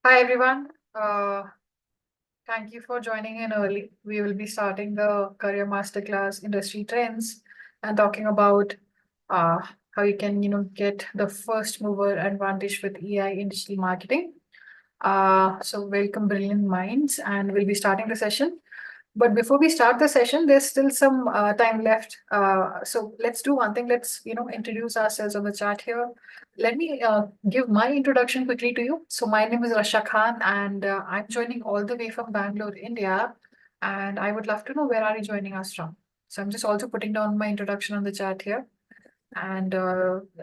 Hi everyone. Thank you for joining in early. We will be starting the Career Masterclass Industry Trends and talking about uh, how you can, get the first mover advantage with AI in digital marketing. So welcome, brilliant minds, and we'll be starting the session. But before we start the session, there's still some time left. So let's do one thing. Let's, introduce ourselves on the chat here. Let me give my introduction quickly to you. So my name is Rasha Khan, and I'm joining all the way from Bangalore, India. And I would love to know where are you joining us from. So I'm just also putting down my introduction on the chat here. And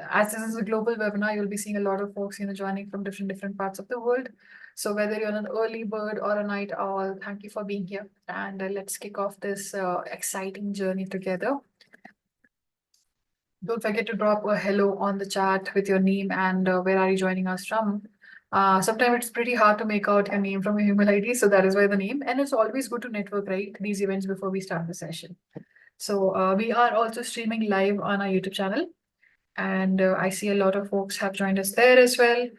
as this is a global webinar, you'll be seeing a lot of folks, joining from different parts of the world. So whether you're an early bird or a night owl, thank you for being here. And let's kick off this exciting journey together. Don't forget to drop a hello on the chat with your name and where are you joining us from. Sometimes it's pretty hard to make out your name from your email ID, so that is why the name. And it's always good to network, right? These events before we start the session. So we are also streaming live on our YouTube channel. And I see a lot of folks have joined us there as well.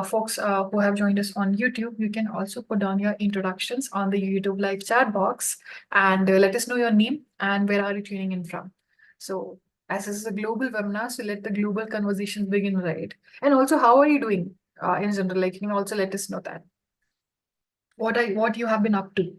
Folks who have joined us on YouTube, you can also put down your introductions on the YouTube live chat box and let us know your name and where are you tuning in from. So as this is a global webinar, so let the global conversations begin, right? And also, how are you doing in general? Like, you can also let us know that. What you have been up to.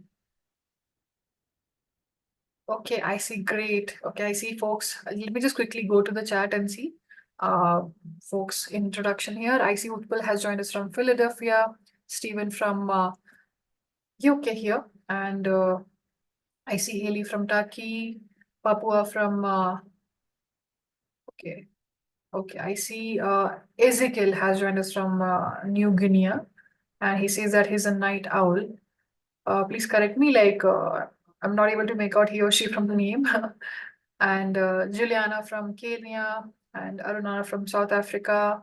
Okay, I see. Great. Okay, I see, folks. Let me just quickly go to the chat and see. Uh, Folks, introduction here. I see Utpal has joined us from Philadelphia, Stephen from UK here, and I see Haley from Turkey, Papua from okay, okay. I see Ezekiel has joined us from New Guinea, and he says that he's a night owl. Please correct me, like I'm not able to make out he or she from the name. And Juliana from Kenya and Arunana from South Africa.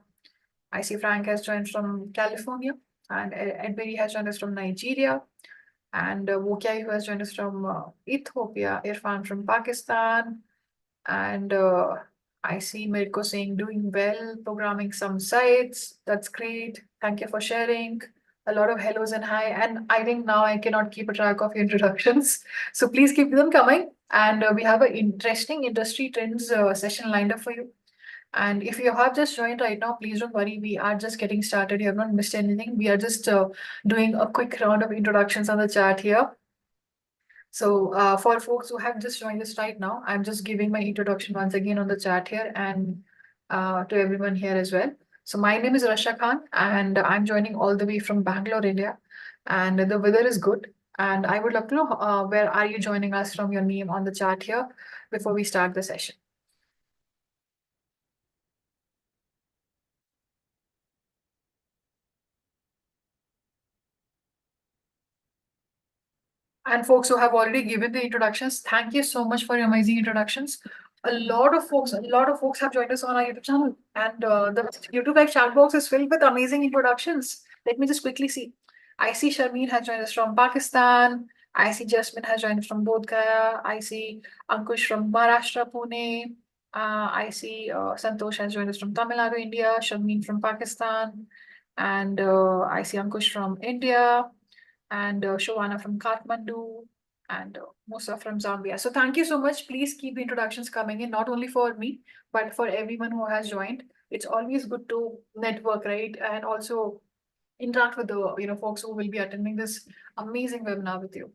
I see Frank has joined from California and Edberry has joined us from Nigeria. And Wokai who has joined us from Ethiopia, Irfan from Pakistan. And I see Mirko saying doing well, programming some sites. That's great. Thank you for sharing. A lot of hellos and hi. And I think now I cannot keep a track of your introductions. So please keep them coming. And we have an interesting industry trends session lined up for you. And if you have just joined right now, please don't worry. We are just getting started. You have not missed anything. We are just doing a quick round of introductions on the chat here. So for folks who have just joined us right now, I'm just giving my introduction once again on the chat here and to everyone here as well. So my name is Rasha Khan and I'm joining all the way from Bangalore, India. And the weather is good. And I would love to know where are you joining us from, your name on the chat here before we start the session. And folks who have already given the introductions, thank you so much for your amazing introductions. A lot of folks have joined us on our YouTube channel, and the YouTube live chat box is filled with amazing introductions. Let me just quickly see. I see Sharmeen has joined us from Pakistan. I see Jasmine has joined us from Bodh Gaya. I see Ankush from Maharashtra, Pune. I see Santosh has joined us from Tamil Nadu, India. Sharmeen from Pakistan, and I see Ankush from India and Showana from Kathmandu, and Musa from Zambia. So thank you so much. Please keep introductions coming in, not only for me, but for everyone who has joined. It's always good to network, right? And also interact with the folks who will be attending this amazing webinar with you.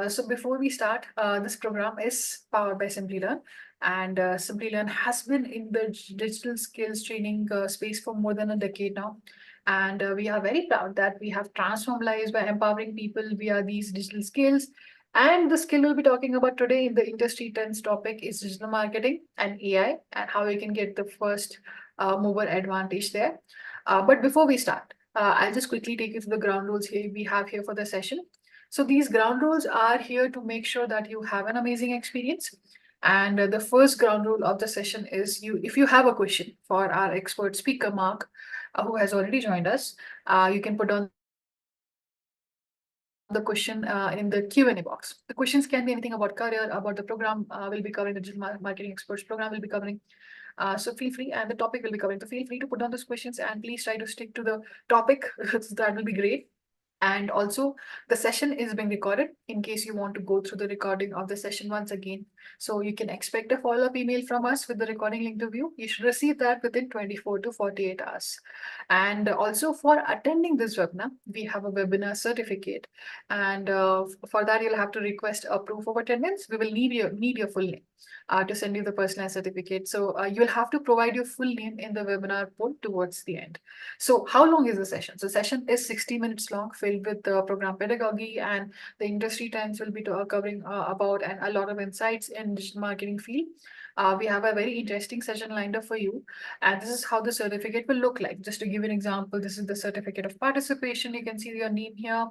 So before we start, this program is powered by Simplilearn. And Simplilearn has been in the digital skills training space for more than a decade now. And we are very proud that we have transformed lives by empowering people via these digital skills. And the skill we'll be talking about today in the industry trends topic is digital marketing and AI and how we can get the first mover advantage there. But before we start, I'll just quickly take you through the ground rules here we have here for the session. So these ground rules are here to make sure that you have an amazing experience. And the first ground rule of the session is if you have a question for our expert speaker, Marc, who has already joined us, you can put on the question in the Q&A box. The questions can be anything about career, about the program we'll be covering, the digital marketing experts program we'll be covering, So feel free, and the topic will be covered. So feel free to put down those questions, and please try to stick to the topic. That will be great. And also, the session is being recorded in case you want to go through the recording of the session once again. So you can expect a follow-up email from us with the recording link to view. You should receive that within 24 to 48 hours. And also, for attending this webinar, we have a webinar certificate. And for that, you'll have to request a proof of attendance. We will need your full name to send you the personalized certificate. So you'll have to provide your full name in the webinar poll towards the end. So how long is the session? So session is 60 minutes long, filled with program pedagogy, and the industry trends will be covering about and a lot of insights in digital marketing field. We have a very interesting session lined up for you. And this is how the certificate will look like. Just to give you an example, this is the certificate of participation. You can see your name here.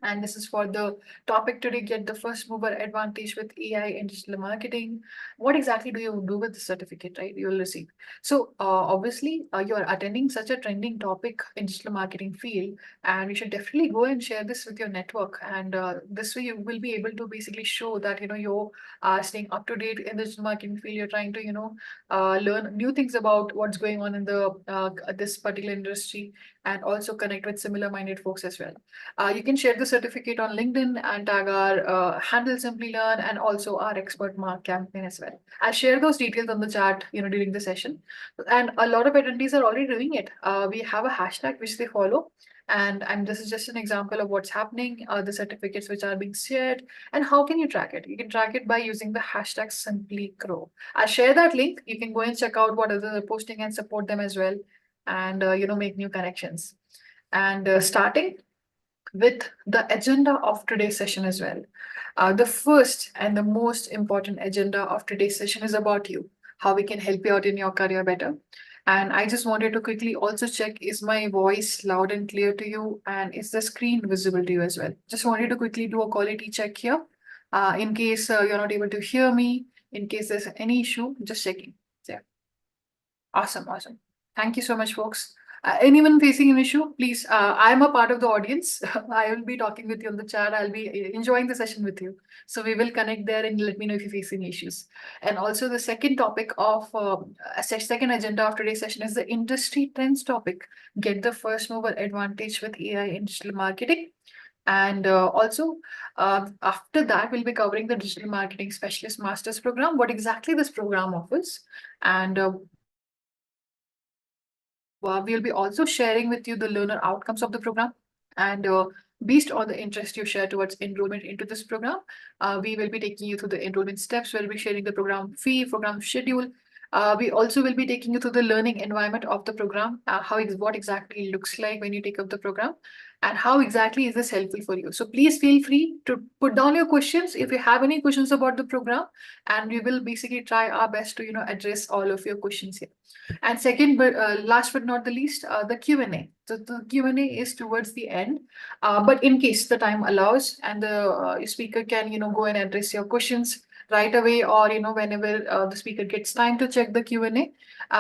And this is for the topic today, get the first mover advantage with AI and digital marketing. What exactly do you do with the certificate, right? You will receive. So obviously, you are attending such a trending topic in digital marketing field, and you should definitely go and share this with your network. And this way you will be able to basically show that, you're staying up to date in the digital marketing field. You're trying to, learn new things about what's going on in the this particular industry, and also connect with similar minded folks as well. You can share the certificate on LinkedIn and tag our handle Simplilearn, and also our expert Marc Campman as well. I'll share those details on the chat, during the session. And a lot of attendees are already doing it. We have a hashtag which they follow. And this is just an example of what's happening, the certificates which are being shared, and how can you track it? You can track it by using the hashtag SimplyGrow. I'll share that link. You can go and check out what others are posting and support them as well, and make new connections. And starting with the agenda of today's session as well. The first and the most important agenda of today's session is about you, how we can help you out in your career better. And I just wanted to quickly also check, is my voice loud and clear to you? And is the screen visible to you as well? Just wanted to quickly do a quality check here. In case you're not able to hear me, in case there's any issue, just checking. Yeah. Awesome, awesome. Thank you so much, folks. Anyone facing an issue, please, I'm a part of the audience. I will be talking with you on the chat. I'll be enjoying the session with you. So we will connect there and let me know if you face any issues. And also the second topic of second agenda of today's session is the industry trends topic. Get the first mover advantage with AI in digital marketing. And also, after that, we'll be covering the Digital Marketing Specialist Master's Program, what exactly this program offers. And we'll be also sharing with you the learner outcomes of the program. And based on the interest you share towards enrollment into this program, we will be taking you through the enrollment steps. We'll be sharing the program fee, program schedule. We also will be taking you through the learning environment of the program, what exactly it looks like when you take up the program, and how exactly is this helpful for you. So please feel free to put down your questions if you have any questions about the program, and we will basically try our best to address all of your questions here. And second, but last but not the least, the Q&A. So the Q&A is towards the end, but in case the time allows and the speaker can go and address your questions right away, or whenever the speaker gets time to check the Q&A,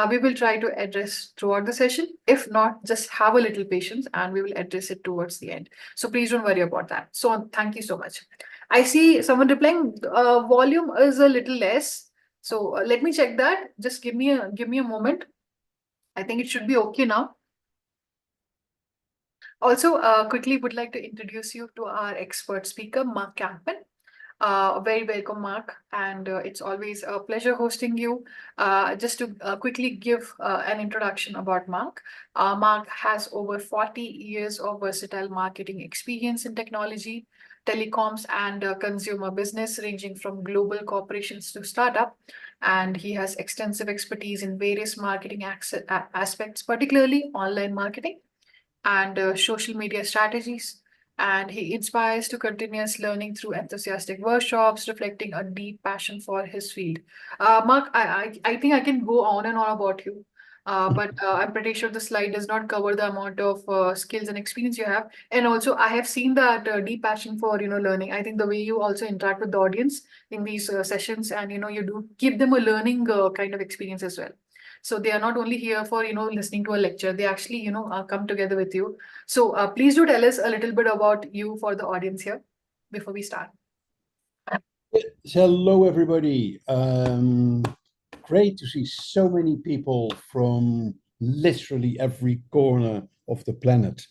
we will try to address throughout the session. If not, just have a little patience and we will address it towards the end. So please don't worry about that. So thank you so much. I see someone replying, volume is a little less. So let me check that. Just give me a moment. I think it should be okay now. Also, quickly would like to introduce you to our expert speaker, Marc Campman. Very welcome, Marc, and it's always a pleasure hosting you. Just to quickly give an introduction about Marc. Marc has over 40 years of versatile marketing experience in technology, telecoms, and consumer business, ranging from global corporations to startup. And he has extensive expertise in various marketing aspects, particularly online marketing and social media strategies. And he inspires to continuous learning through enthusiastic workshops, reflecting a deep passion for his field. Marc, I think I can go on and on about you, but I'm pretty sure the slide does not cover the amount of skills and experience you have. And also, I have seen that deep passion for learning. I think the way you also interact with the audience in these sessions, and you do give them a learning kind of experience as well. So they are not only here for listening to a lecture, they actually come together with you. So please do tell us a little bit about you for the audience here before we start. Hello, everybody. great to see so many people from literally every corner of the planet.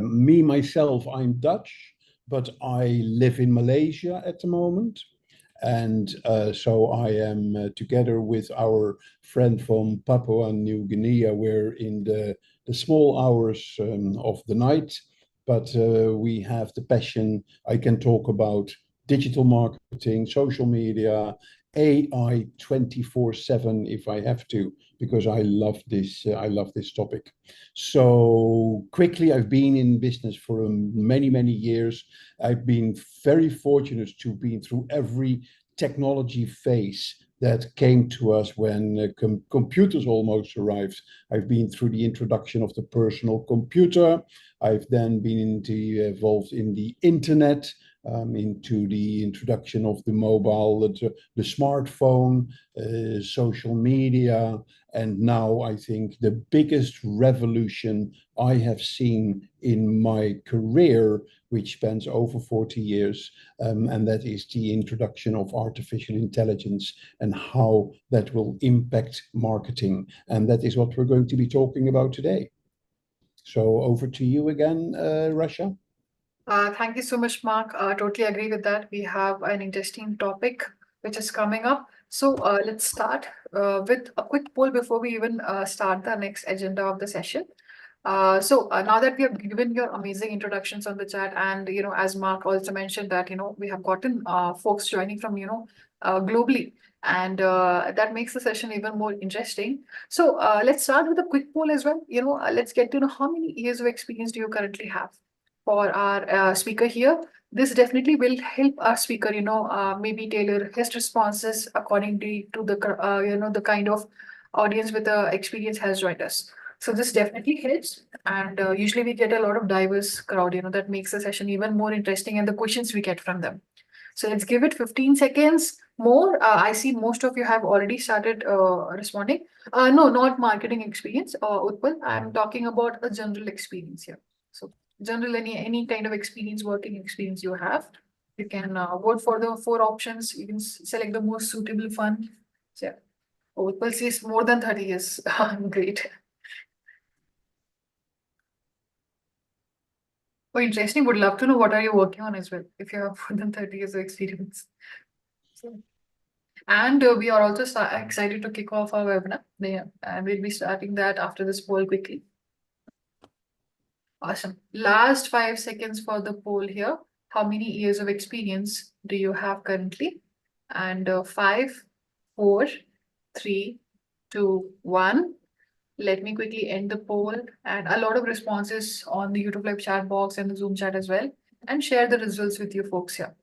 Me, myself, I'm Dutch, but I live in Malaysia at the moment. And so I am together with our friend from Papua New Guinea. We're in the small hours of the night, but we have the passion. I can talk about digital marketing, social media, AI 24/7 if I have to, because I love this. I love this topic. So quickly, I've been in business for many years. I've been very fortunate to be through every technology phase that came to us when computers almost arrived. I've been through the introduction of the personal computer. I've then been involved in the internet, into the introduction of the mobile, the smartphone, social media, and now I think the biggest revolution I have seen in my career, which spans over 40 years, and that is the introduction of artificial intelligence and how that will impact marketing. And that is what we're going to be talking about today. So over to you again, Russia. Thank you so much, Mark. Totally agree with that. We have an interesting topic which is coming up. So let's start with a quick poll before we even start the next agenda of the session. Now that we have given your amazing introductions on the chat, and as Mark also mentioned that we have gotten folks joining from globally, and that makes the session even more interesting. So let's start with a quick poll as well. Let's get to know how many years of experience do you currently have for our speaker here. This definitely will help our speaker, maybe tailor his responses accordingly to the kind of audience with the experience has joined us. So this definitely helps, and usually we get a lot of diverse crowd. That makes the session even more interesting, and the questions we get from them. So let's give it 15 seconds more. I see most of you have already started responding. No, not marketing experience, Utpal. I'm talking about a general experience here. So general, any kind of experience, working experience you have, you can vote for the four options. You can select the most suitable one. So yeah. Utpal says more than 30 years. Great. Oh, interesting. Would love to know what are you working on as well, if you have more than 30 years of experience. So, and we are also excited to kick off our webinar. Yeah, and we'll be starting that after this poll quickly. Awesome. Last 5 seconds for the poll here. How many years of experience do you have currently? And 5, 4, 3, 2, 1. Let me quickly end the poll, and a lot of responses on the YouTube live chat box and the Zoom chat as well, and share the results with you folks here.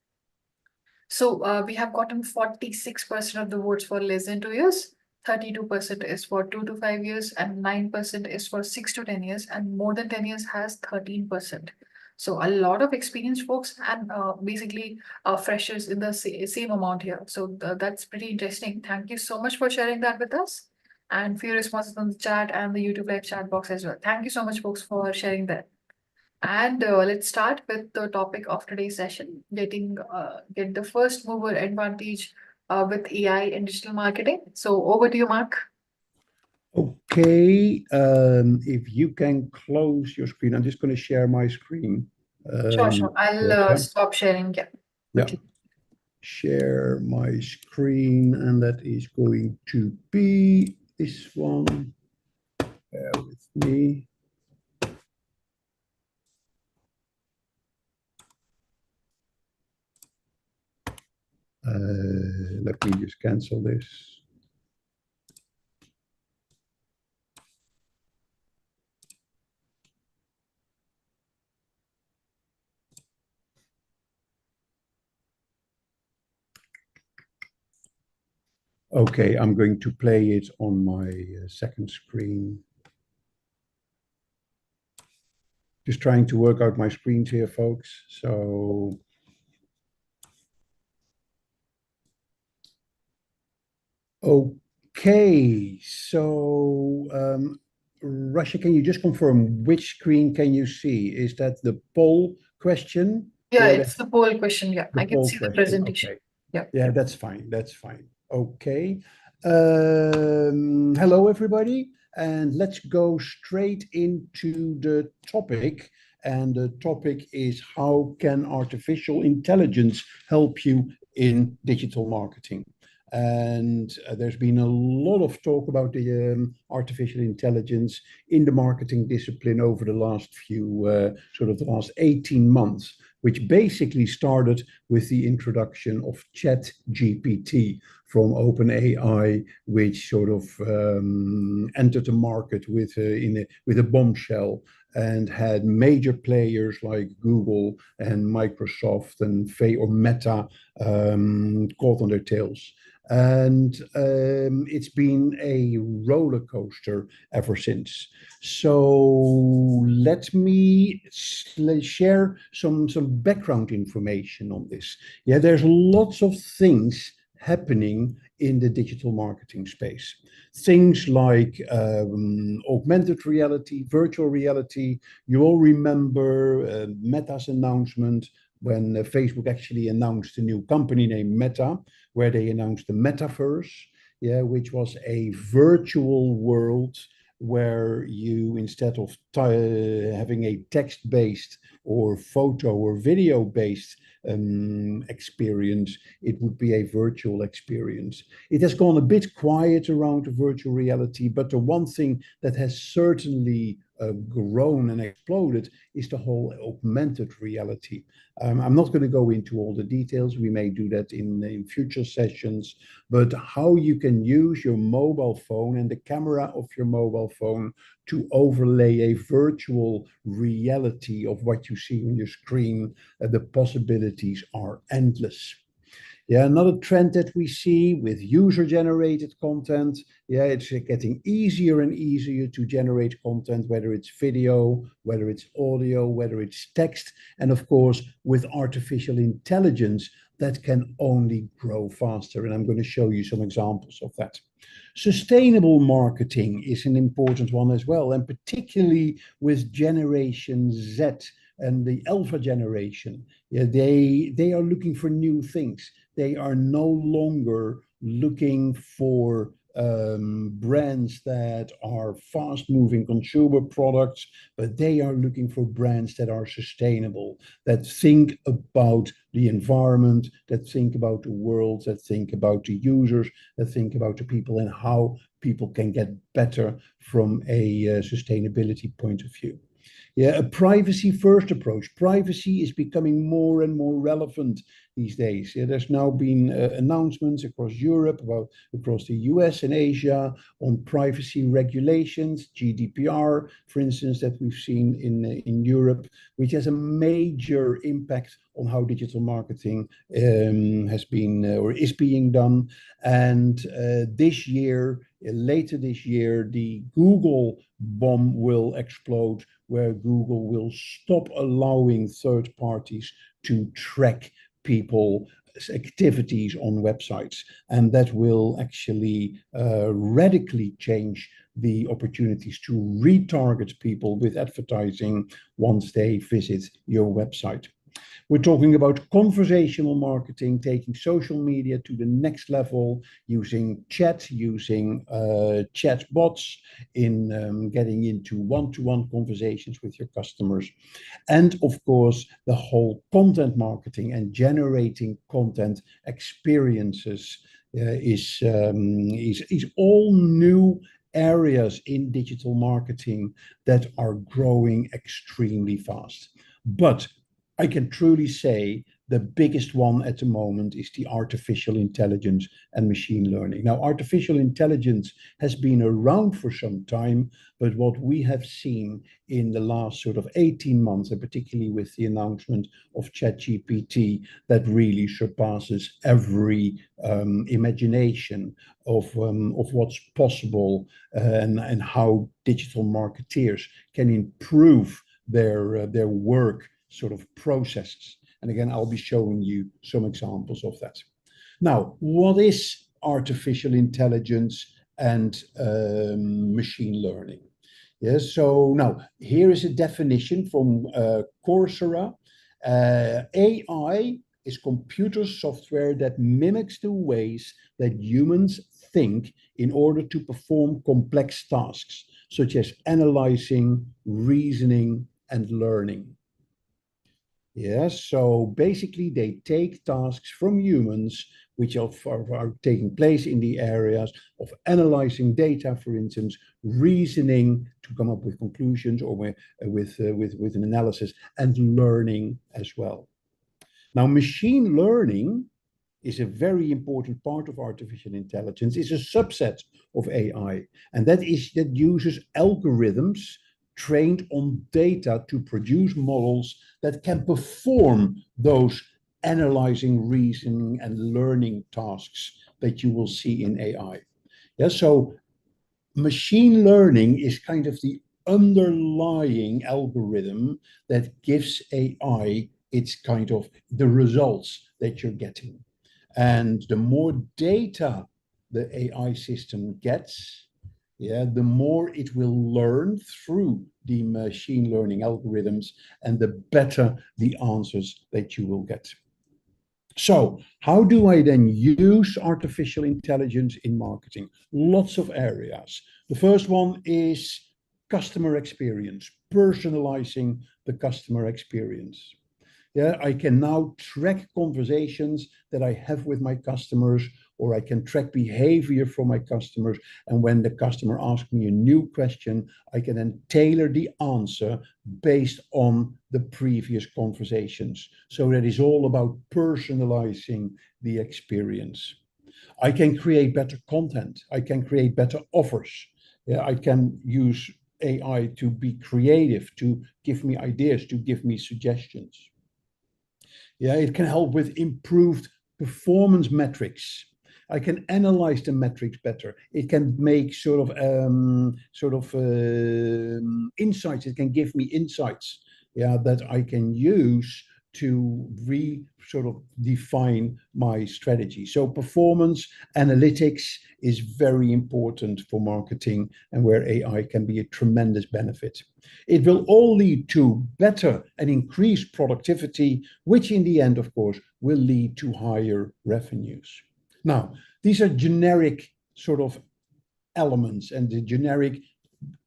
So we have gotten 46% of the votes for less than 2 years, 32% is for 2 to 5 years, and 9% is for 6 to 10 years, and more than 10 years has 13%. So a lot of experienced folks, and basically freshers in the same amount here. So that's pretty interesting. Thank you so much for sharing that with us, and for your responses on the chat and the YouTube live chat box as well. Thank you so much, folks, for sharing that. And let's start with the topic of today's session, get the first mover advantage with AI and digital marketing. So over to you, Mark. Okay, if you can close your screen, I'm just going to share my screen. Sure. I'll stop sharing. Yeah. Yeah. Share my screen, and that is going to be this one. Bear with me. Let me just cancel this. Okay, I'm going to play it on my second screen. Just trying to work out my screens here, folks. So okay, so Russia, can you just confirm which screen can you see? Is that the poll question? Yeah, it's the poll question. Yeah, I can see the presentation. Okay. Yeah, that's fine. That's fine. Okay. Hello, everybody, and let's go straight into the topic. And the topic is, how can artificial intelligence help you in digital marketing? And there's been a lot of talk about the artificial intelligence in the marketing discipline over the last the last 18 months, which basically started with the introduction of ChatGPT from OpenAI, which sort of entered the market with a bombshell and had major players like Google and Microsoft and Meta caught on their tails. And it's been a roller coaster ever since. So let me share some background information on this. Yeah, there's lots of things happening in the digital marketing space. Things like augmented reality, virtual reality. You all remember Meta's announcement when Facebook actually announced a new company named Meta, where they announced the metaverse, yeah, which was a virtual world where you, instead of having a text-based or photo or video-based experience, it would be a virtual experience. It has gone a bit quiet around the virtual reality, but the one thing that has certainly grown and exploded is the whole augmented reality. I'm not going to go into all the details. We may do that in future sessions, but how you can use your mobile phone and the camera of your mobile phone to overlay a virtual reality of what you see on your screen, the possibilities are endless. Yeah, another trend that we see with user-generated content, yeah, it's getting easier and easier to generate content, whether it's video, whether it's audio, whether it's text, and of course, with artificial intelligence, that can only grow faster. And I'm going to show you some examples of that. Sustainable marketing is an important one as well, and particularly with Generation Z and the Alpha generation. Yeah, they are looking for new things. They are no longer looking for brands that are fast-moving consumer products, but they are looking for brands that are sustainable, that think about the environment, that think about the world, that think about the users, that think about the people and how people can get better from a sustainability point of view. Yeah, a privacy first approach. Privacy is becoming more and more relevant these days. Yeah, there's now been announcements across Europe, across the US and Asia on privacy regulations, GDPR, for instance, that we've seen in Europe, which has a major impact on how digital marketing has been or is being done. And later this year, the Google bomb will explode, where Google will stop allowing third parties to track people's activities on websites. And that will actually radically change the opportunities to retarget people with advertising once they visit your website. We're talking about conversational marketing, taking social media to the next level, using chat, using chat bots in getting into one-to-one conversations with your customers. And of course, the whole content marketing and generating content experiences is all new areas in digital marketing that are growing extremely fast. But I can truly say the biggest one at the moment is the artificial intelligence and machine learning. Now, artificial intelligence has been around for some time, but what we have seen in the last sort of 18 months, and particularly with the announcement of ChatGPT, that really surpasses every imagination of what's possible and how digital marketeers can improve their work sort of processes. And again, I'll be showing you some examples of that. Now, what is artificial intelligence and machine learning? Yes, so now here is a definition from Coursera. AI is computer software that mimics the ways that humans think in order to perform complex tasks, such as analyzing, reasoning, and learning. Yes, so basically they take tasks from humans which are taking place in the areas of analyzing data, for instance, reasoning to come up with conclusions or with an analysis, and learning as well. Now, machine learning is a very important part of artificial intelligence. It's a subset of AI, and that uses algorithms trained on data to produce models that can perform those analyzing, reasoning, and learning tasks that you will see in AI. Yeah, so machine learning is kind of the underlying algorithm that gives AI its kind of the results that you're getting. And the more data the AI system gets, the more it will learn through the machine learning algorithms, and the better the answers that you will get. So how do I then use artificial intelligence in marketing? Lots of areas. The first one is customer experience, personalizing the customer experience. Yeah, I can now track conversations that I have with my customers, or I can track behavior from my customers. And when the customer asks me a new question, I can then tailor the answer based on the previous conversations. So that is all about personalizing the experience. I can create better content. I can create better offers. Yeah, I can use AI to be creative, to give me ideas, to give me suggestions. Yeah, it can help with improved performance metrics. I can analyze the metrics better. It can make insights. It can give me insights, that I can use to define my strategy. So performance analytics is very important for marketing, and where AI can be a tremendous benefit. It will all lead to better and increased productivity, which in the end, of course, will lead to higher revenues. Now, these are generic sort of elements and the generic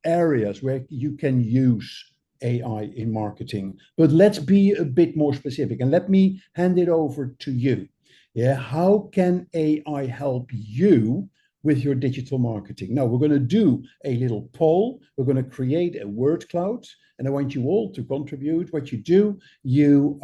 areas where you can use AI in marketing. But let's be a bit more specific, and let me hand it over to you. Yeah, how can AI help you with your digital marketing? Now, we're going to do a little poll. We're going to create a word cloud, and I want you all to contribute. What you do, you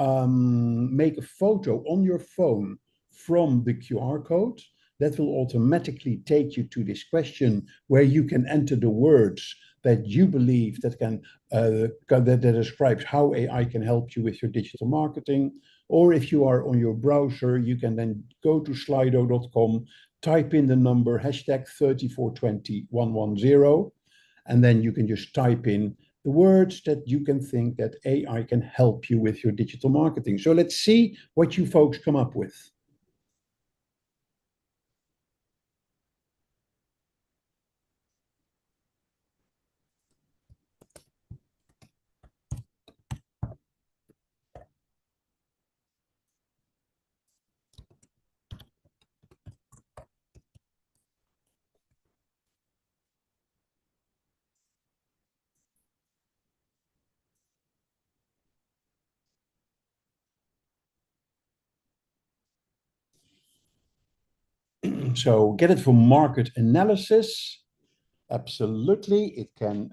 make a photo on your phone from the QR code. That will automatically take you to this question where you can enter the words that you believe that describes how AI can help you with your digital marketing. Or if you are on your browser, you can then go to slido.com, type in the number #3420110, and then you can just type in the words that you can think that AI can help you with your digital marketing. So let's see what you folks come up with. So get it for market analysis. Absolutely, it can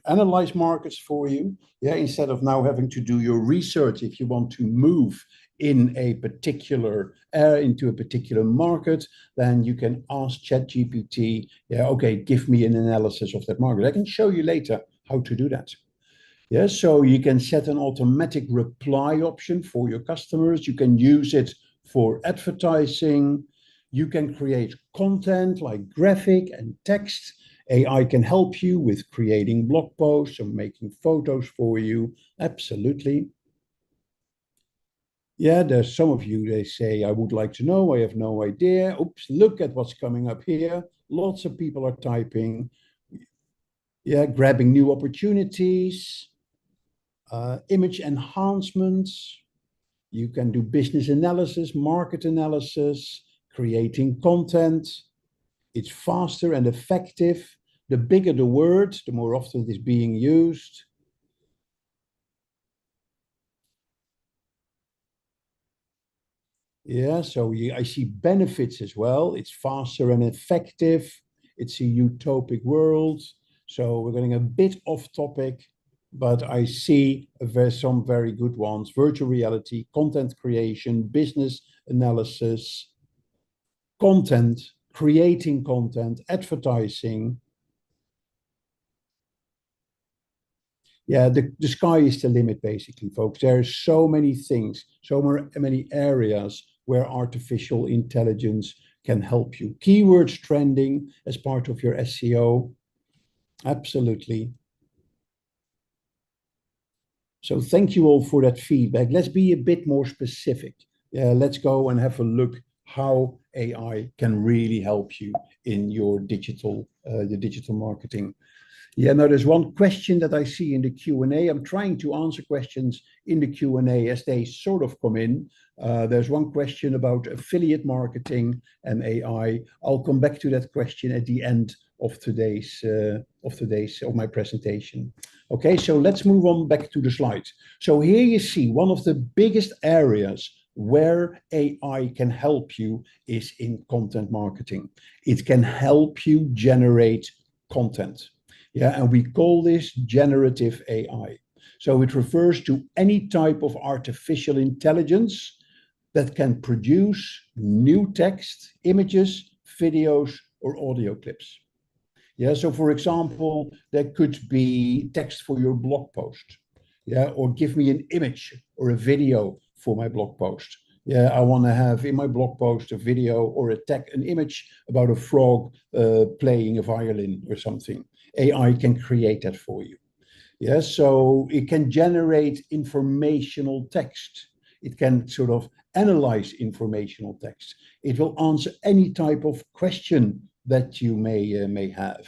analyze markets for you. Yeah, instead of now having to do your research if you want to move in a particular into a particular market, then you can ask ChatGPT. Yeah, okay, give me an analysis of that market. I can show you later how to do that. Yeah, so you can set an automatic reply option for your customers. You can use it for advertising. You can create content like graphic and text. AI can help you with creating blog posts or making photos for you. Absolutely. Yeah, there's some of you, they say, I would like to know, I have no idea. Oops, look at what's coming up here. Lots of people are typing. Yeah, grabbing new opportunities. Image enhancements. You can do business analysis, market analysis, creating content. It's faster and effective. The bigger the word, the more often it is being used. Yeah, so I see benefits as well. It's faster and effective. It's a utopic world. So we're getting a bit off topic, but I see some very good ones. Virtual reality, content creation, business analysis, content, creating content, advertising. Yeah, the sky is the limit, basically, folks. There are so many things, many areas where artificial intelligence can help you. Keywords trending as part of your SEO. Absolutely. So thank you all for that feedback. Let's be a bit more specific. Let's go and have a look how AI can really help you in your digital marketing. Yeah, now there's one question that I see in the Q&A. I'm trying to answer questions in the Q&A as they sort of come in. There's one question about affiliate marketing and AI. I'll come back to that question at the end of my presentation. Okay, so let's move on back to the slides. So here you see one of the biggest areas where AI can help you is in content marketing. It can help you generate content. Yeah, and we call this generative AI. So it refers to any type of artificial intelligence that can produce new text, images, videos, or audio clips. Yeah, so for example, there could be text for your blog post. Yeah, or give me an image or a video for my blog post. Yeah, I want to have in my blog post a video or an image about a frog playing a violin or something. AI can create that for you. Yeah, so it can generate informational text. It can sort of analyze informational text. It will answer any type of question that you may have.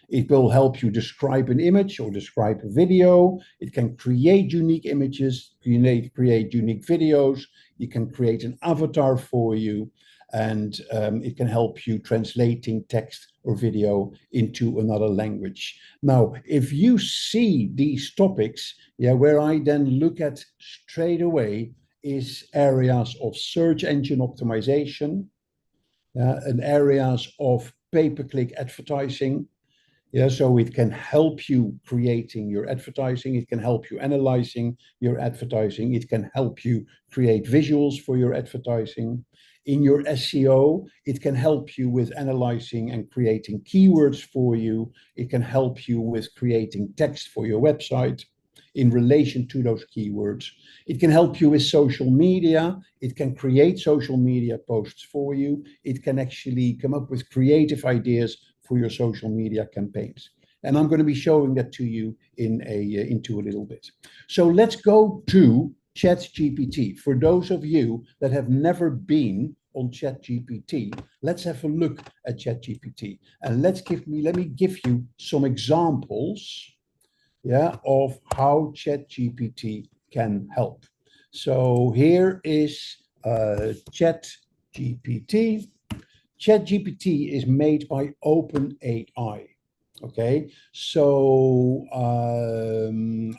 It will help you describe an image or describe a video. It can create unique images, create unique videos. You can create an avatar for you, and it can help you translating text or video into another language. Now, if you see these topics, yeah, where I then look at straight away is areas of search engine optimization, and areas of pay-per-click advertising. Yeah, so it can help you creating your advertising. It can help you analyzing your advertising. It can help you create visuals for your advertising. In your SEO, it can help you with analyzing and creating keywords for you. It can help you with creating text for your website in relation to those keywords. It can help you with social media. It can create social media posts for you. It can actually come up with creative ideas for your social media campaigns. And I'm going to be showing that to you into a little bit. So let's go to ChatGPT. For those of you that have never been on ChatGPT, let's have a look at ChatGPT. And let me give you some examples, yeah, of how ChatGPT can help. So here is ChatGPT. ChatGPT is made by OpenAI. Okay, so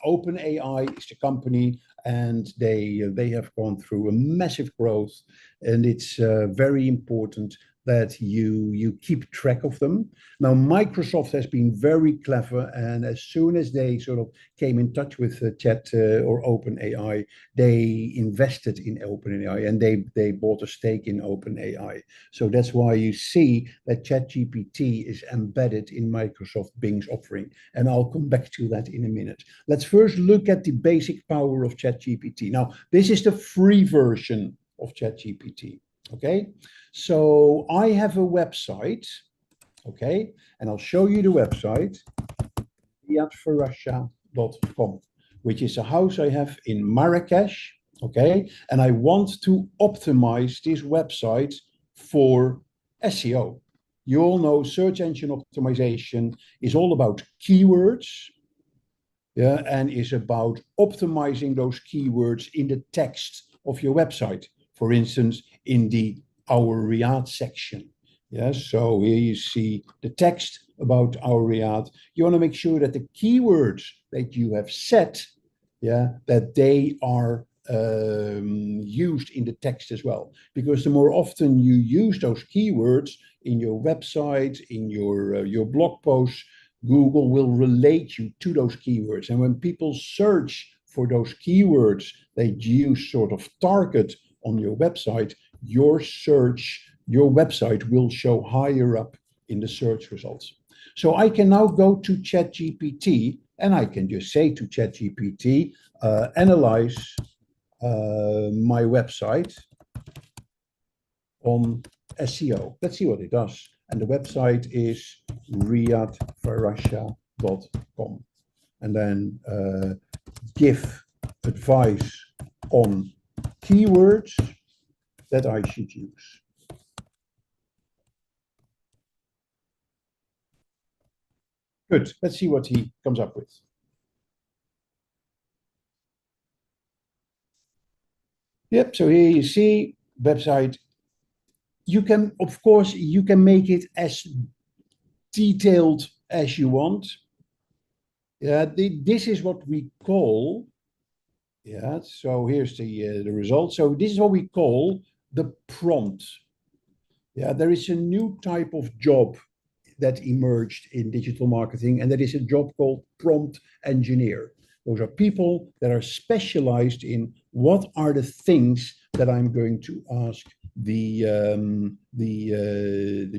OpenAI is the company, and they have gone through a massive growth, and it's very important that you keep track of them. Now, Microsoft has been very clever, and as soon as they sort of came in touch with or OpenAI, they invested in OpenAI, and they bought a stake in OpenAI. So that's why you see that ChatGPT is embedded in Microsoft Bing's offering, and I'll come back to that in a minute. Let's first look at the basic power of ChatGPT. Now, this is the free version of ChatGPT. Okay, so I have a website, okay, and I'll show you the website, riyadfarasha.com, which is a house I have in Marrakesh, okay, and I want to optimize this website for SEO. You all know search engine optimization is all about keywords, yeah, and is about optimizing those keywords in the text of your website. For instance, in the Our Riyadh section. Yes, so here you see the text about our ad. You want to make sure that the keywords that you have set, yeah, that they are used in the text as well. Because the more often you use those keywords in your website, in your blog posts, Google will relate you to those keywords. And when people search for those keywords that you sort of target on your website, your website will show higher up in the search results. So I can now go to ChatGPT and I can just say to ChatGPT, analyze my website on SEO. Let's see what it does. And the website is riyadfarasha.com. And then give advice on keywords that I should use. Good. Let's see what he comes up with. Yep. So here you see website. You can, of course, you can make it as detailed as you want. Yeah. This is what we call. Yeah. So here's the result. So this is what we call the prompt. Yeah. There is a new type of job that emerged in digital marketing, and that is a job called prompt engineer. Those are people that are specialized in what are the things that I'm going to ask the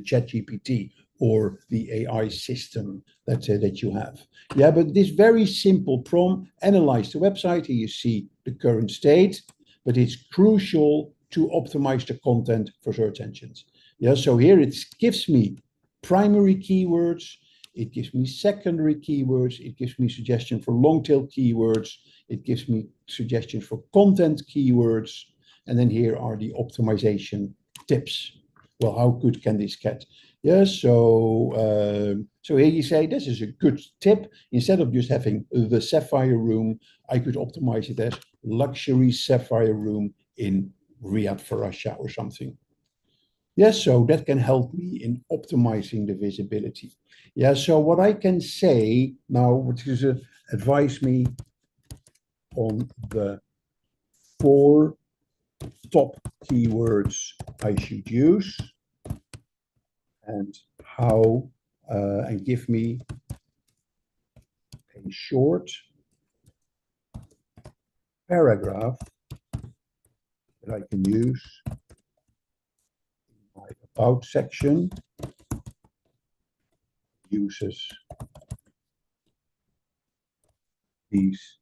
ChatGPT or the AI system that you have. Yeah, but this very simple prompt, analyze the website. Here you see the current state, but it's crucial to optimize the content for search engines. Yeah, so here it gives me primary keywords, it gives me secondary keywords, it gives me suggestions for long tail keywords, it gives me suggestions for content keywords, and then here are the optimization tips. Well, how good can this get? Yeah, so here you say this is a good tip. Instead of just having the sapphire room, I could optimize it as luxury sapphire room in Riyadh Farasha or something. Yes, so that can help me in optimizing the visibility. Yeah, so what I can say now, which is advise me on the 4 top keywords I should use and how, and give me a short paragraph that I can use in my about section. Uses these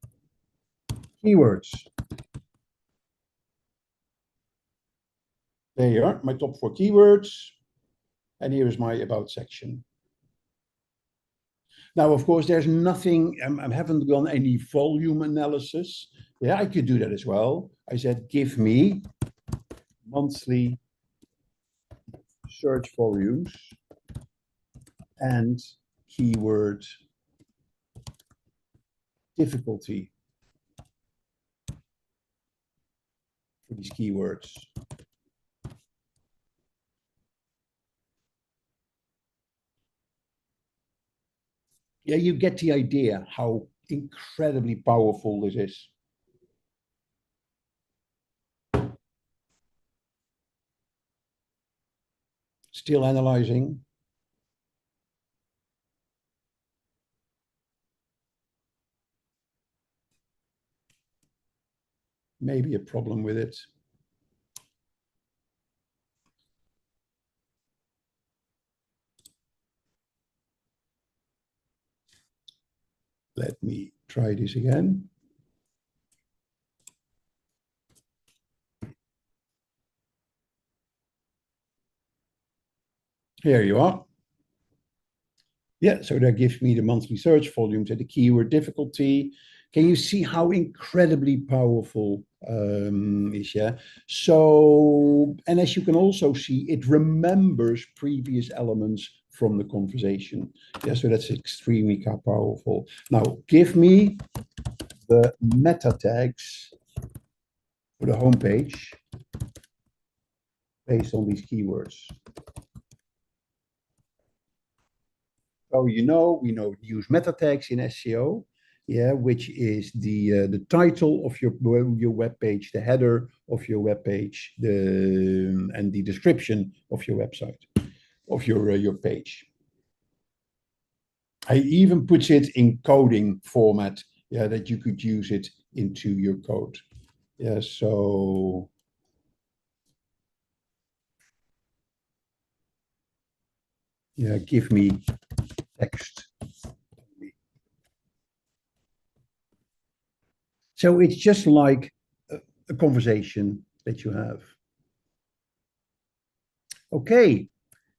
keywords. There you are, my top 4 keywords. And here is my about section. Now, of course, there's nothing, I haven't done any volume analysis. Yeah, I could do that as well. I said, give me monthly search volumes and keyword difficulty for these keywords. Yeah, you get the idea how incredibly powerful this is. Still analyzing. Maybe a problem with it. Let me try this again. Here you are. Yeah, so that gives me the monthly search volumes and the keyword difficulty. Can you see how incredibly powerful is, yeah? So, and as you can also see, it remembers previous elements from the conversation. Yeah, so that's extremely powerful. Now, give me the meta tags for the homepage based on these keywords. So we know use meta tags in SEO, yeah, which is the title of your web page, the header of your web page, and the description of your website, of your page. I even put it in coding format, yeah, that you could use it into your code. Yeah, so yeah, give me text. So it's just like a conversation that you have. Okay,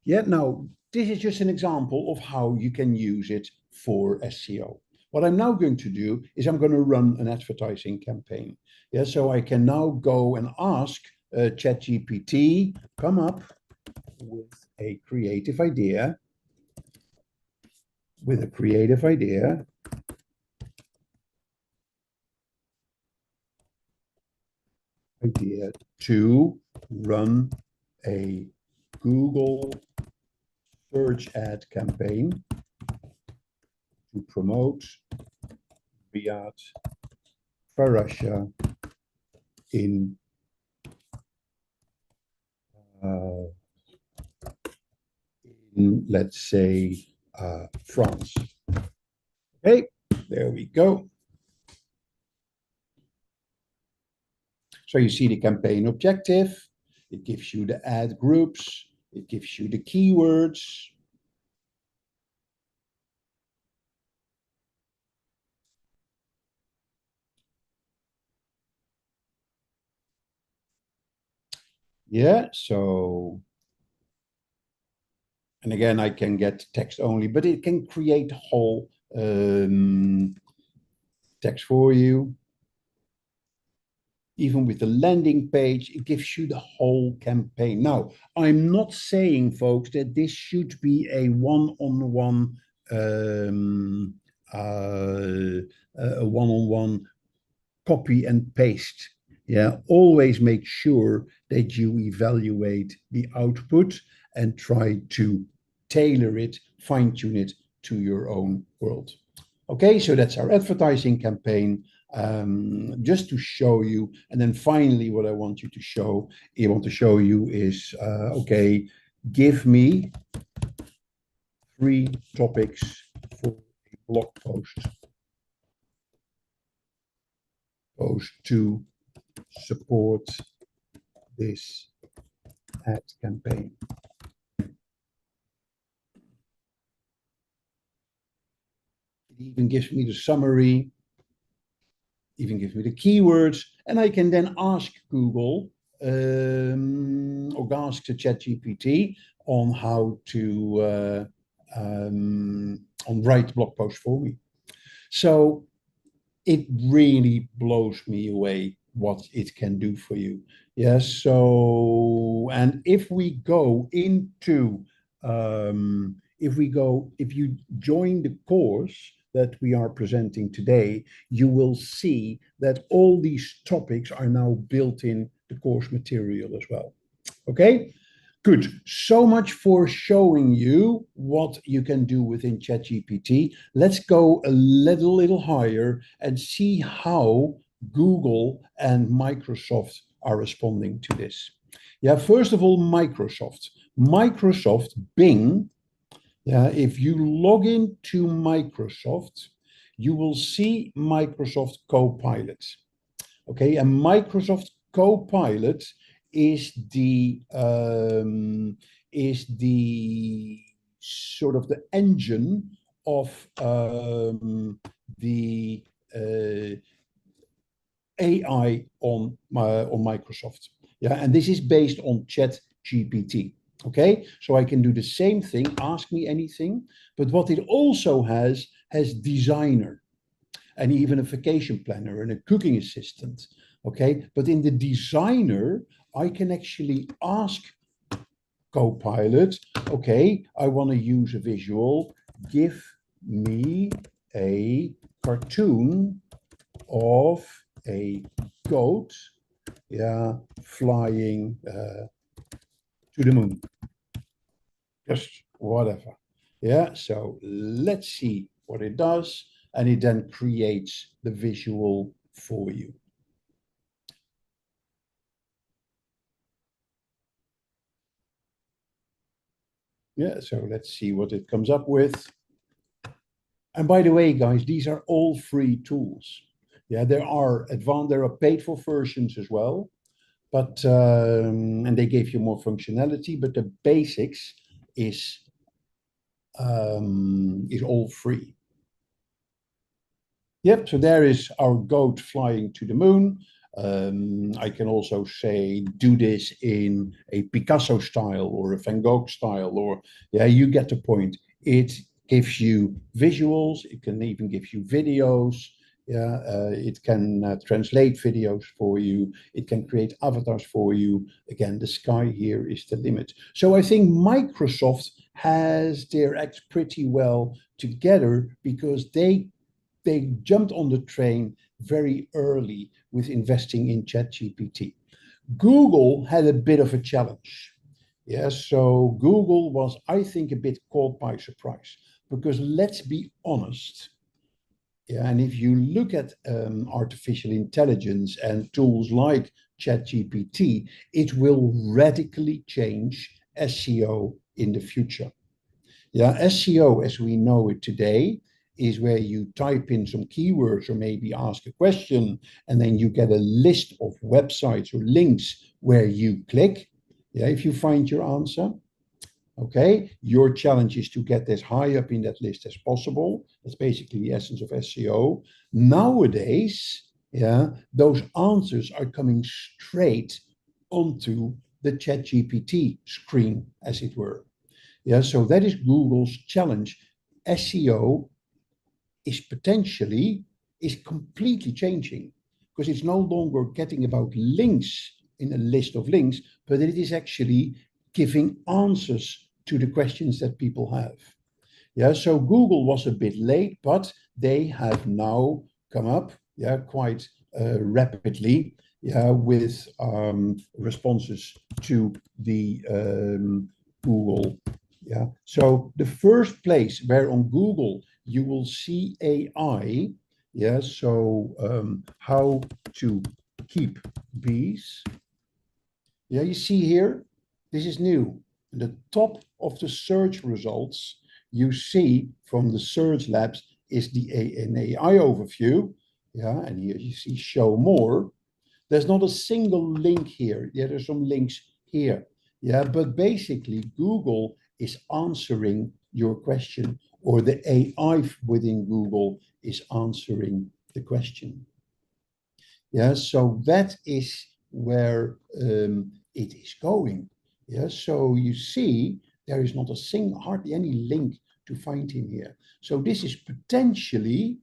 yeah, now this is just an example of how you can use it for SEO. What I'm now going to do is I'm going to run an advertising campaign. Yeah, so I can now go and ask ChatGPT, come up with a creative idea, to run a Google search ad campaign to promote Riyadh Farasha in let's say France. Okay, there we go. So you see the campaign objective. It gives you the ad groups. It gives you the keywords. Yeah, so, and again, I can get text only, but it can create whole text for you. Even with the landing page, it gives you the whole campaign. Now, I'm not saying, folks, that this should be a one-on-one copy and paste. Yeah, always make sure that you evaluate the output and try to tailor it, fine-tune it to your own world. Okay, so that's our advertising campaign. Just to show you, and then finally, what I want you to show, is okay, give me 3 topics for a blog post to support this ad campaign. It even gives me the summary, even gives me the keywords, and I can then ask Google or ask the ChatGPT on how to write blog posts for me. So it really blows me away what it can do for you. Yes. So, and if we go into, if you join the course that we are presenting today, you will see that all these topics are now built in the course material as well. Okay. Good. So much for showing you what you can do within ChatGPT. Let's go a little higher and see how Google and Microsoft are responding to this. Yeah, first of all, Microsoft. Microsoft Bing, yeah, if you log into Microsoft, you will see Microsoft Copilot. Okay, and Microsoft Copilot is the sort of the engine of the AI on Microsoft. Yeah, and this is based on ChatGPT. Okay, so I can do the same thing, ask me anything, but what it also has designer and even a vacation planner and a cooking assistant. Okay, but in the designer, I can actually ask Copilot, okay, I want to use a visual, give me a cartoon of a goat, yeah, flying to the moon. Just whatever. Yeah, so let's see what it does. And it then creates the visual for you. Yeah, so let's see what it comes up with. And by the way, guys, these are all free tools. Yeah, there are paid for versions as well, but and they gave you more functionality, but the basics is all free. Yep, so there is our goat flying to the moon. I can also say, do this in a Picasso style or a Van Gogh style, or yeah, you get the point. It gives you visuals, it can even give you videos. Yeah, it can translate videos for you. It can create avatars for you. Again, the sky here is the limit. So I think Microsoft has their acts pretty well together because they jumped on the train very early with investing in ChatGPT. Google had a bit of a challenge. Yeah, so Google was, I think, a bit caught by surprise because let's be honest. Yeah, and if you look at artificial intelligence and tools like ChatGPT, it will radically change SEO in the future. Yeah, SEO as we know it today is where you type in some keywords or maybe ask a question, and then you get a list of websites or links where you click. Yeah, if you find your answer. Okay, your challenge is to get as high up in that list as possible. That's basically the essence of SEO. Nowadays, yeah, those answers are coming straight onto the ChatGPT screen, as it were. Yeah, so that is Google's challenge. SEO is completely changing because it's no longer getting about links in a list of links, but it is actually giving answers to the questions that people have. Yeah, so Google was a bit late, but they have now come up, yeah, quite rapidly, yeah, with responses to the Google. Yeah, so the first place where on Google you will see AI, yeah, so how to keep bees. Yeah, you see here, this is new. The top of the search results you see from the search labs is an AI overview. Yeah, and here you see show more. There's not a single link here. Yeah, there's some links here. Yeah, but basically Google is answering your question, or the AI within Google is answering the question. Yeah, so that is where it is going. Yeah, so you see there is not a single, hardly any link to find in here. So this is potentially,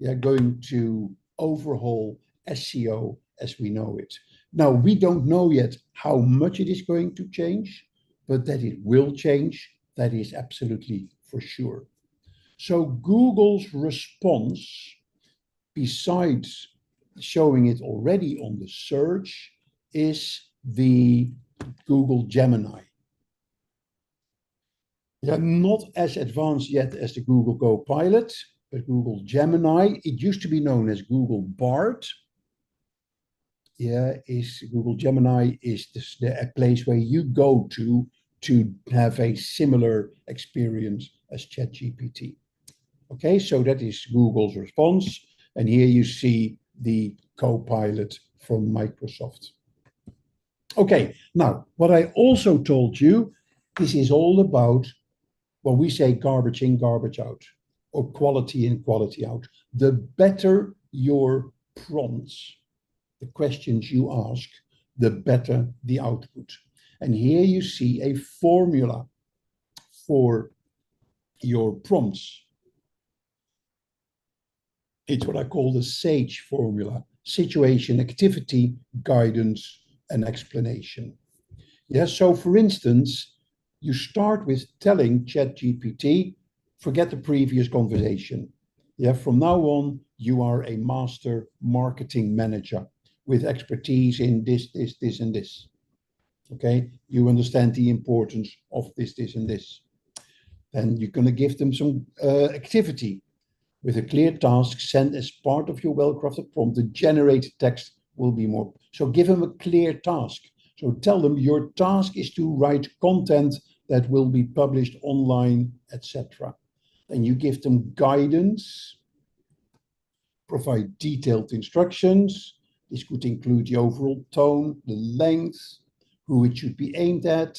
yeah, going to overhaul SEO as we know it. Now, we don't know yet how much it is going to change, but that it will change, that is absolutely for sure. So Google's response, besides showing it already on the search, is the Google Gemini. Yeah, not as advanced yet as the Google Copilot, but Google Gemini. It used to be known as Google Bard. Yeah, is Google Gemini is a place where you go to have a similar experience as ChatGPT. Okay, so that is Google's response. And here you see the Copilot from Microsoft. Okay, now what I also told you, this is all about what we say garbage in, garbage out, or quality in, quality out. The better your prompts, the questions you ask, the better the output. And here you see a formula for your prompts. It's what I call the SAGE formula: situation, activity, guidance, and explanation. Yeah, so for instance, you start with telling ChatGPT, forget the previous conversation. Yeah, from now on, you are a master marketing manager with expertise in this, and this. Okay, you understand the importance of this, and this. Then you're going to give them some activity with a clear task sent as part of your well-crafted prompt. The generated text will be more. So give them a clear task. So tell them your task is to write content that will be published online, etc. And you give them guidance, provide detailed instructions. This could include the overall tone, the length, who it should be aimed at,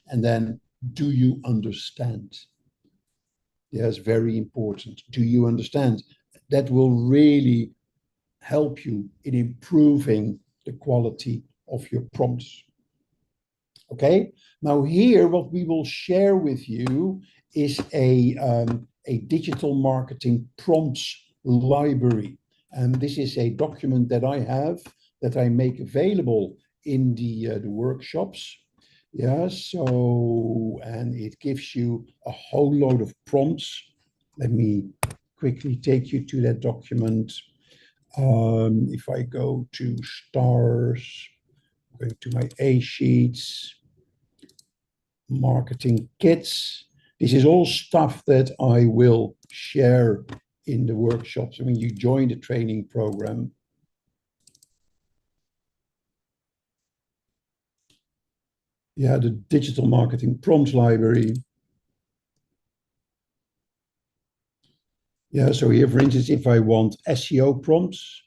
and then, do you understand? Yes, very important. Do you understand? That will really help you in improving the quality of your prompts. Okay, now here what we will share with you is a digital marketing prompts library. And this is a document that I have that I make available in the workshops. Yeah, so, and it gives you a whole load of prompts. Let me quickly take you to that document. If I go to stars, going to my A sheets, marketing kits. This is all stuff that I will share in the workshops. I mean, you join the training program. Yeah, the digital marketing prompts library. Yeah, so here, for instance, if I want SEO prompts,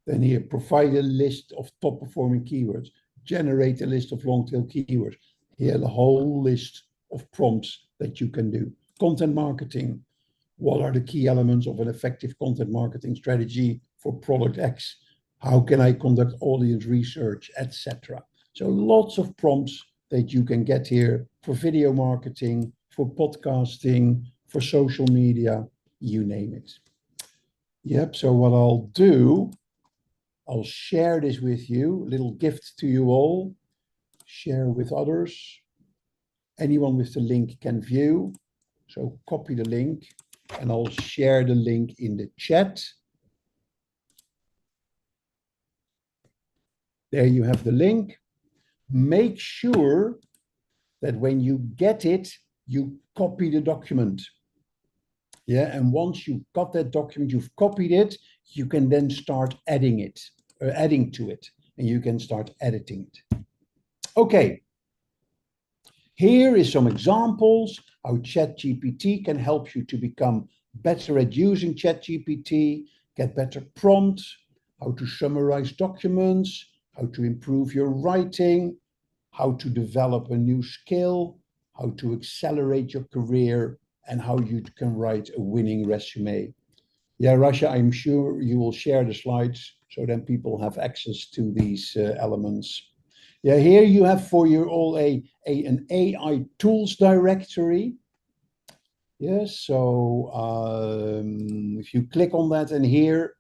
then here, provide a list of top performing keywords, generate a list of long tail keywords. Here, the whole list of prompts that you can do. Content marketing. What are the key elements of an effective content marketing strategy for product X? How can I conduct audience research, etc. So lots of prompts that you can get here for video marketing, for podcasting, for social media, you name it. Yep, so what I'll do, I'll share this with you, a little gift to you all, share with others. Anyone with the link can view. So copy the link and I'll share the link in the chat. There you have the link. Make sure that when you get it, you copy the document. Yeah, and once you've got that document, you've copied it, you can then start adding it, or adding to it, and you can start editing it. Okay. Here is some examples how ChatGPT can help you to become better at using ChatGPT, get better prompts, how to summarize documents, how to improve your writing, how to develop a new skill, how to accelerate your career, and how you can write a winning resume. Yeah, Rasha, I'm sure you will share the slides so then people have access to these elements. Yeah, here you have for you all an AI tools directory. Yes, so if you click on that and here,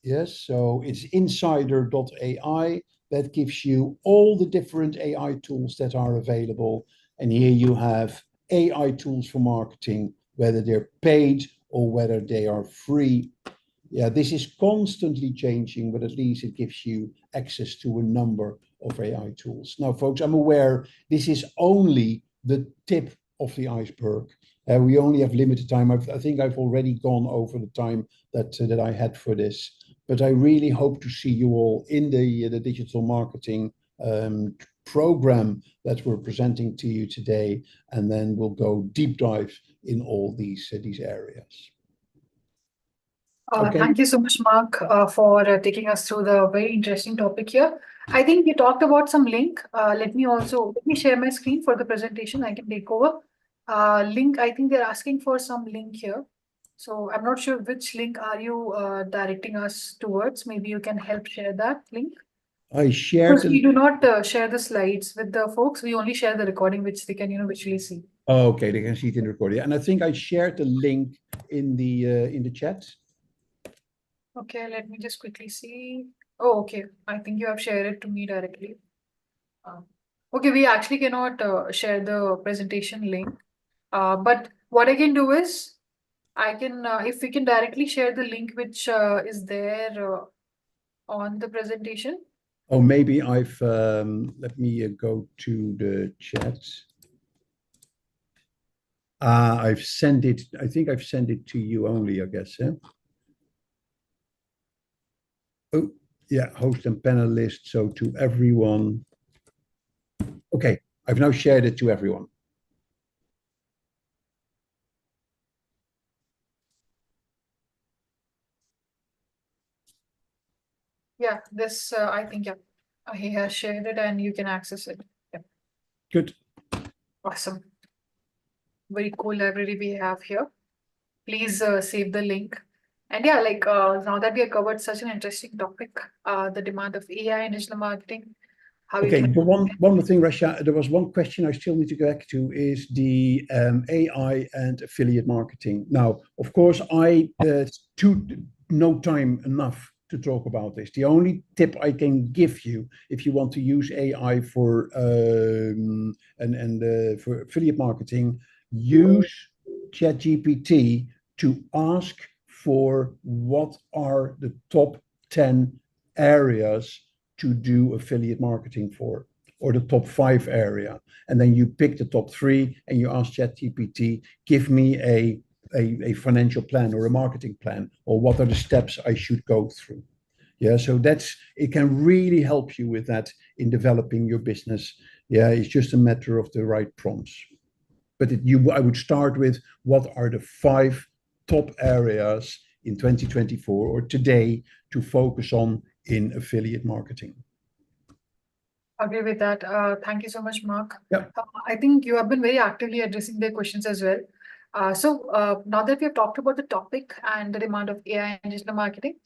yes, so it's insider.ai. That gives you all the different AI tools that are available. And here you have AI tools for marketing, whether they're paid or whether they are free. Yeah, this is constantly changing, but at least it gives you access to a number of AI tools. Now, folks, I'm aware this is only the tip of the iceberg. We only have limited time. I think I've already gone over the time that I had for this. But I really hope to see you all in the digital marketing program that we're presenting to you today. And then we'll go deep dive in all these areas. Okay. Thank you so much, Mark, for taking us through the very interesting topic here. I think you talked about some link. Let me share my screen for the presentation. I can take over. Link, I think they're asking for some link here. So I'm not sure which link are you directing us towards. Maybe you can help share that link. I shared. Because we do not share the slides with the folks. We only share the recording, which they can, visually see. Oh, okay, they can see it in the recording. And I think I shared the link in the chat. Okay, let me just quickly see. Oh, okay. I think you have shared it to me directly. Okay, we actually cannot share the presentation link. But what I can do is, I can, if we can directly share the link which is there on the presentation. Oh, maybe I've, let me go to the chat. I've sent it. I think I've sent it to you only, I guess. Yeah? Oh, yeah, host and panelist. So to everyone. Okay, I've now shared it to everyone. Yeah, this, I think, yeah, he has shared it and you can access it. Yeah. Good. Awesome. Very cool library we have here. Please save the link. And yeah, like now that we have covered such an interesting topic, the demand of AI in digital marketing, how you Okay, can. but one more thing, Rasha, there was one question I still need to go back to is the AI and affiliate marketing. Now, of course, no time enough to talk about this. The only tip I can give you if you want to use AI for for affiliate marketing, use ChatGPT to ask for what are the top 10 areas to do affiliate marketing for, or the top 5 area. And then you pick the top 3 and you ask ChatGPT, give me a financial plan or a marketing plan, or what are the steps I should go through. Yeah, so it can really help you with that in developing your business. Yeah, it's just a matter of the right prompts. But I would start with what are the 5 top areas in 2024 or today to focus on in affiliate marketing. Agree with that. Thank you so much, Mark. Yeah. I think you have been very actively addressing their questions as well. Now that we have talked about the topic and the demand of AI and digital marketing,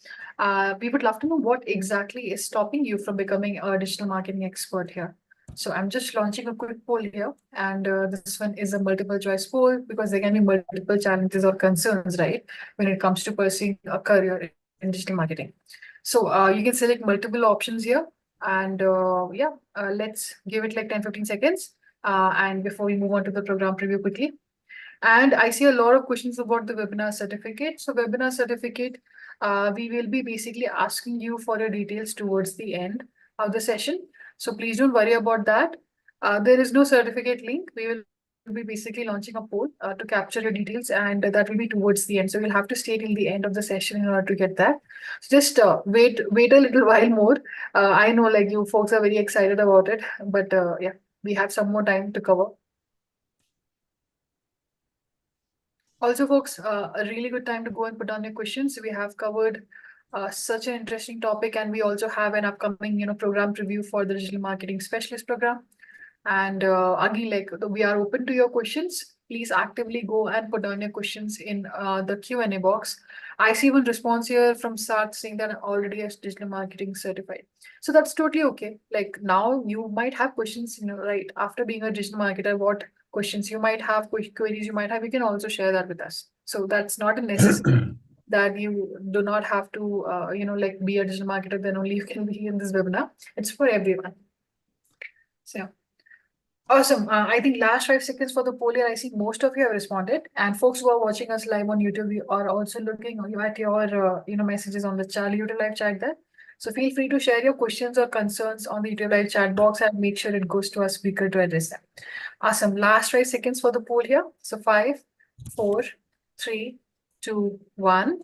we would love to know what exactly is stopping you from becoming a digital marketing expert here. So I'm just launching a quick poll here, and this one is a multiple choice poll because there can be multiple challenges or concerns, right, when it comes to pursuing a career in digital marketing. So you can select multiple options here. And yeah, let's give it like 10-15 seconds. And before we move on to the program preview quickly. And I see a lot of questions about the webinar certificate. So webinar certificate, we will be basically asking you for your details towards the end of the session. So please don't worry about that. There is no certificate link. We will be basically launching a poll to capture your details, and that will be towards the end. So you'll have to stay till the end of the session in order to get that. So just wait a little while more. I know like you folks are very excited about it, but yeah, we have some more time to cover. Also, folks, a really good time to go and put down your questions. We have covered such an interesting topic, and we also have an upcoming, program preview for the digital marketing specialist program. And again, like we are open to your questions. Please actively go and put down your questions in the Q&A box. I see one response here from Sat saying that I'm already a digital marketing certified. So that's totally okay. Like now you might have questions, right after being a digital marketer, what questions you might have, queries you might have, you can also share that with us. So that's not a necessity that you do not have to, like be a digital marketer, then only you can be in this webinar. It's for everyone. So awesome. I think last 5 seconds for the poll here. I see most of you have responded, and folks who are watching us live on YouTube, we are also looking at your messages on the YouTube live chat there. So feel free to share your questions or concerns on the YouTube live chat box and make sure it goes to our speaker to address them. Awesome. Last 5 seconds for the poll here. So 5, 4, 3, 2, 1.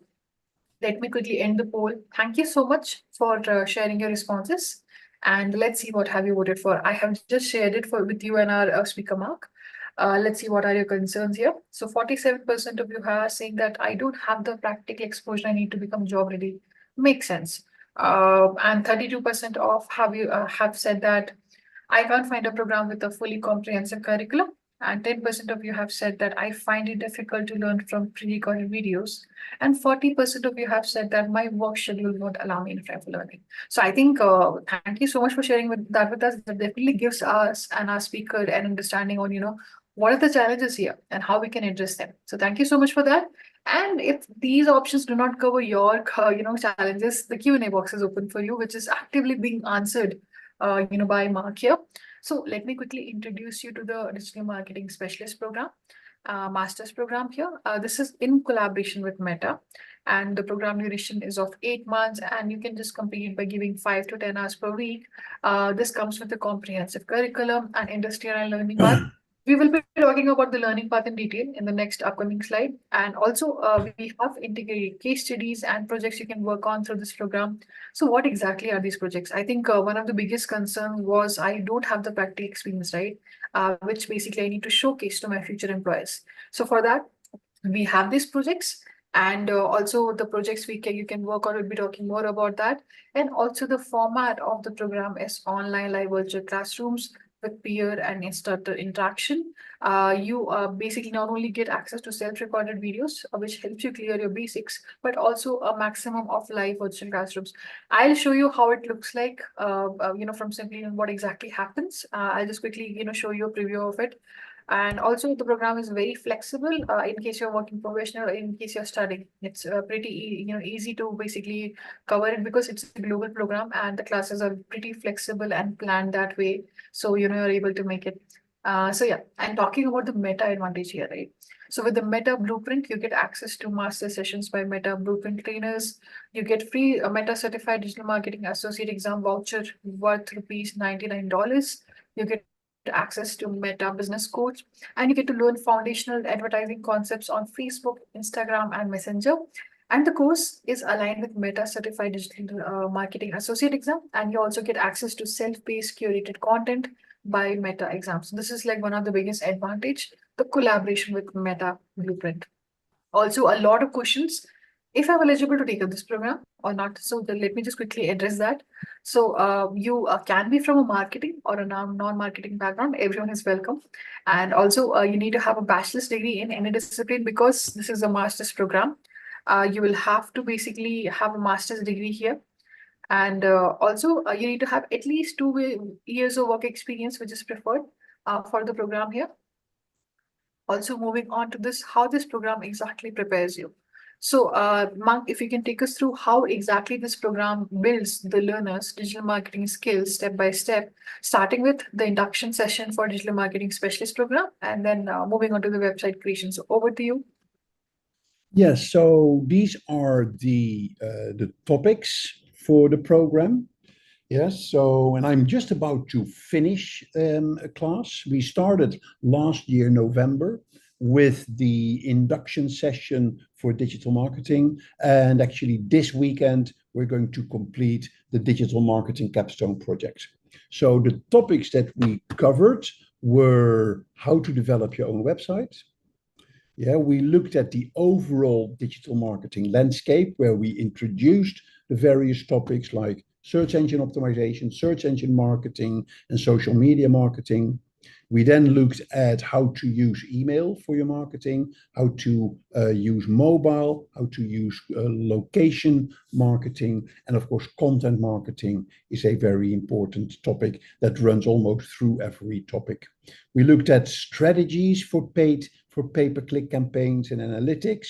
Let me quickly end the poll. Thank you so much for sharing your responses. And let's see what have you voted for. I have just shared it with you and our speaker, Mark. Let's see what are your concerns here. So 47% of you are saying that I don't have the practical exposure I need to become job ready. Makes sense. And 32% of have said that I can't find a program with a fully comprehensive curriculum. And 10% of you have said that I find it difficult to learn from pre-recorded videos. And 40% of you have said that my work schedule won't allow me in time for learning. So I think thank you so much for sharing that with us. That definitely gives us and our speaker an understanding on, what are the challenges here and how we can address them. So thank you so much for that. And if these options do not cover your, challenges, the Q&A box is open for you, which is actively being answered, by Mark here. So let me quickly introduce you to the Digital Marketing Specialist Program, Master's Program here. This is in collaboration with Meta, and the program duration is of 8 months, and you can just complete it by giving 5 to 10 hours per week. This comes with a comprehensive curriculum and industry and learning path. We will be talking about the learning path in detail in the next upcoming slide. And also, we have integrated case studies and projects you can work on through this program. So what exactly are these projects? I think one of the biggest concerns was I don't have the practical experience, right? Which basically I need to showcase to my future employers. So for that, we have these projects, and also the projects you can work on. We'll be talking more about that. And also the format of the program is online live virtual classrooms with peer and instructor interaction. You basically not only get access to self-recorded videos, which helps you clear your basics, but also a maximum of live virtual classrooms. I'll show you how it looks like, from Simply and what exactly happens. I'll just quickly, show you a preview of it. And also the program is very flexible in case you're working professional, in case you're studying. It's pretty easy to basically cover it because it's a global program and the classes are pretty flexible and planned that way. So, you're able to make it. So yeah, I'm talking about the meta advantage here, right? So with the Meta Blueprint, you get access to master sessions by Meta Blueprint trainers. You get free Meta Certified Digital Marketing Associate Exam voucher worth rupees $99. You get access to Meta Business Coach, and you get to learn foundational advertising concepts on Facebook, Instagram, and Messenger. And the course is aligned with Meta Certified Digital Marketing Associate Exam, and you also get access to self-paced curated content by Meta exams. This is like one of the biggest advantage, the collaboration with Meta Blueprint. Also, a lot of questions if I'm eligible to take up this program or not. So let me just quickly address that. So you can be from a marketing or a non-marketing background. Everyone is welcome. And also you need to have a bachelor's degree in any discipline because this is a master's program. You will have to basically have a master's degree here. And also you need to have at least 2 years of work experience, which is preferred for the program here. Also, moving on to this, how this program exactly prepares you. So, Mark, if you can take us through how exactly this program builds the learners' digital marketing skills step by step, starting with the induction session for digital marketing specialist program, and then moving on to the website creation. So, over to you. Yes, so these are the topics for the program. Yes, so and I'm just about to finish a class. We started last year, November, with the induction session for digital marketing. And actually, this weekend, we're going to complete the digital marketing capstone project. So the topics that we covered were how to develop your own website. Yeah, we looked at the overall digital marketing landscape where we introduced the various topics like search engine optimization, search engine marketing, and social media marketing. We then looked at how to use email for your marketing, how to use mobile, how to use location marketing, and of course, content marketing is a very important topic that runs almost through every topic. We looked at strategies for pay-per-click campaigns and analytics.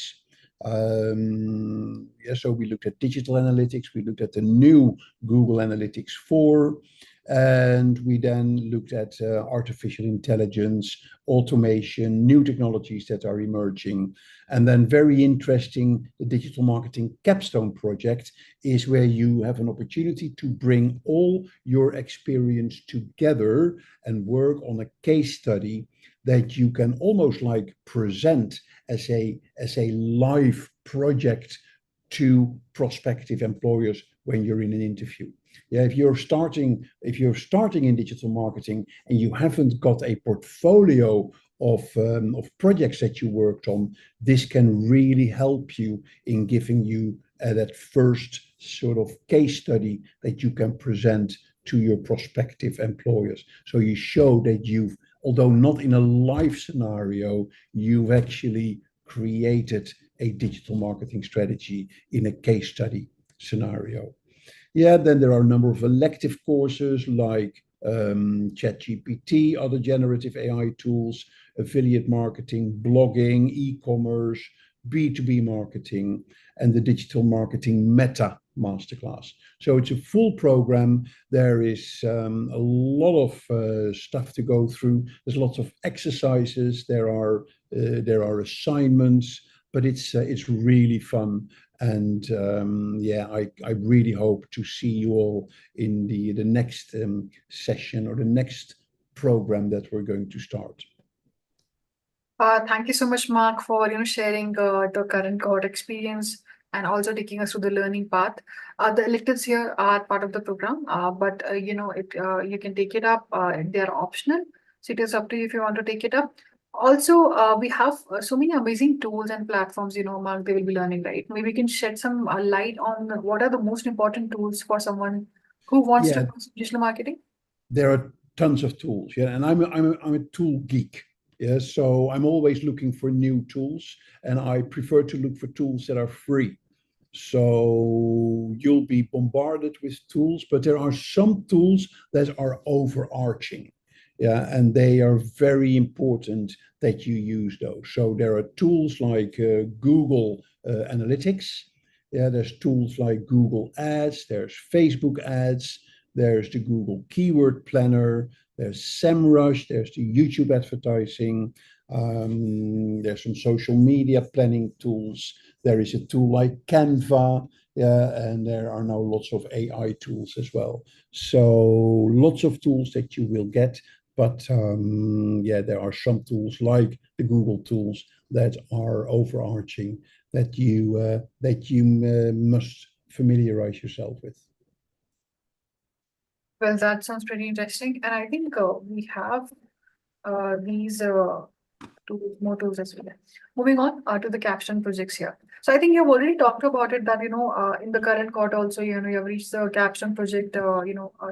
So we looked at digital analytics. We looked at the new Google Analytics 4. And we then looked at artificial intelligence, automation, new technologies that are emerging. And then very interesting, the digital marketing capstone project is where you have an opportunity to bring all your experience together and work on a case study that you can almost like present as a live project to prospective employers when you're in an interview. Yeah, if you're starting in digital marketing and you haven't got a portfolio of projects that you worked on, this can really help you in giving you that first sort of case study that you can present to your prospective employers. So you show that you've, although not in a live scenario, you've actually created a digital marketing strategy in a case study scenario. Yeah, then there are a number of elective courses like ChatGPT, other generative AI tools, affiliate marketing, blogging, e-commerce, B2B marketing, and the digital marketing meta masterclass. So it's a full program. There is a lot of stuff to go through. There's lots of exercises. There are assignments, but it's really fun. And I really hope to see you all in the next session or the next program that we're going to start. Thank you so much, Mark, for sharing the current cohort experience and also taking us through the learning path. The electives here are part of the program, but you can take it up. They are optional, so it is up to you if you want to take it up. Also, we have so many amazing tools and platforms. Mark, they will be learning, right? Maybe you can shed some light on what are the most important tools for someone who wants to Yeah, do digital marketing. there are tons of tools. Yeah, and I'm a tool geek. Yeah, so I'm always looking for new tools, and I prefer to look for tools that are free. So you'll be bombarded with tools, but there are some tools that are overarching. Yeah, and they are very important that you use those. So there are tools like Google Analytics. Yeah, there's tools like Google Ads, there's Facebook Ads, there's the Google Keyword Planner, there's SEMrush, there's the YouTube advertising, there's some social media planning tools. There is a tool like Canva, yeah, and there are now lots of AI tools as well. So lots of tools that you will get, but yeah, there are some tools like the Google tools that are overarching that you must familiarize yourself with. Well, that sounds pretty interesting, and I think we have these more tools as well. Moving on to the caption projects here. So I think you've already talked about it that in the current quarter also you have reached the caption project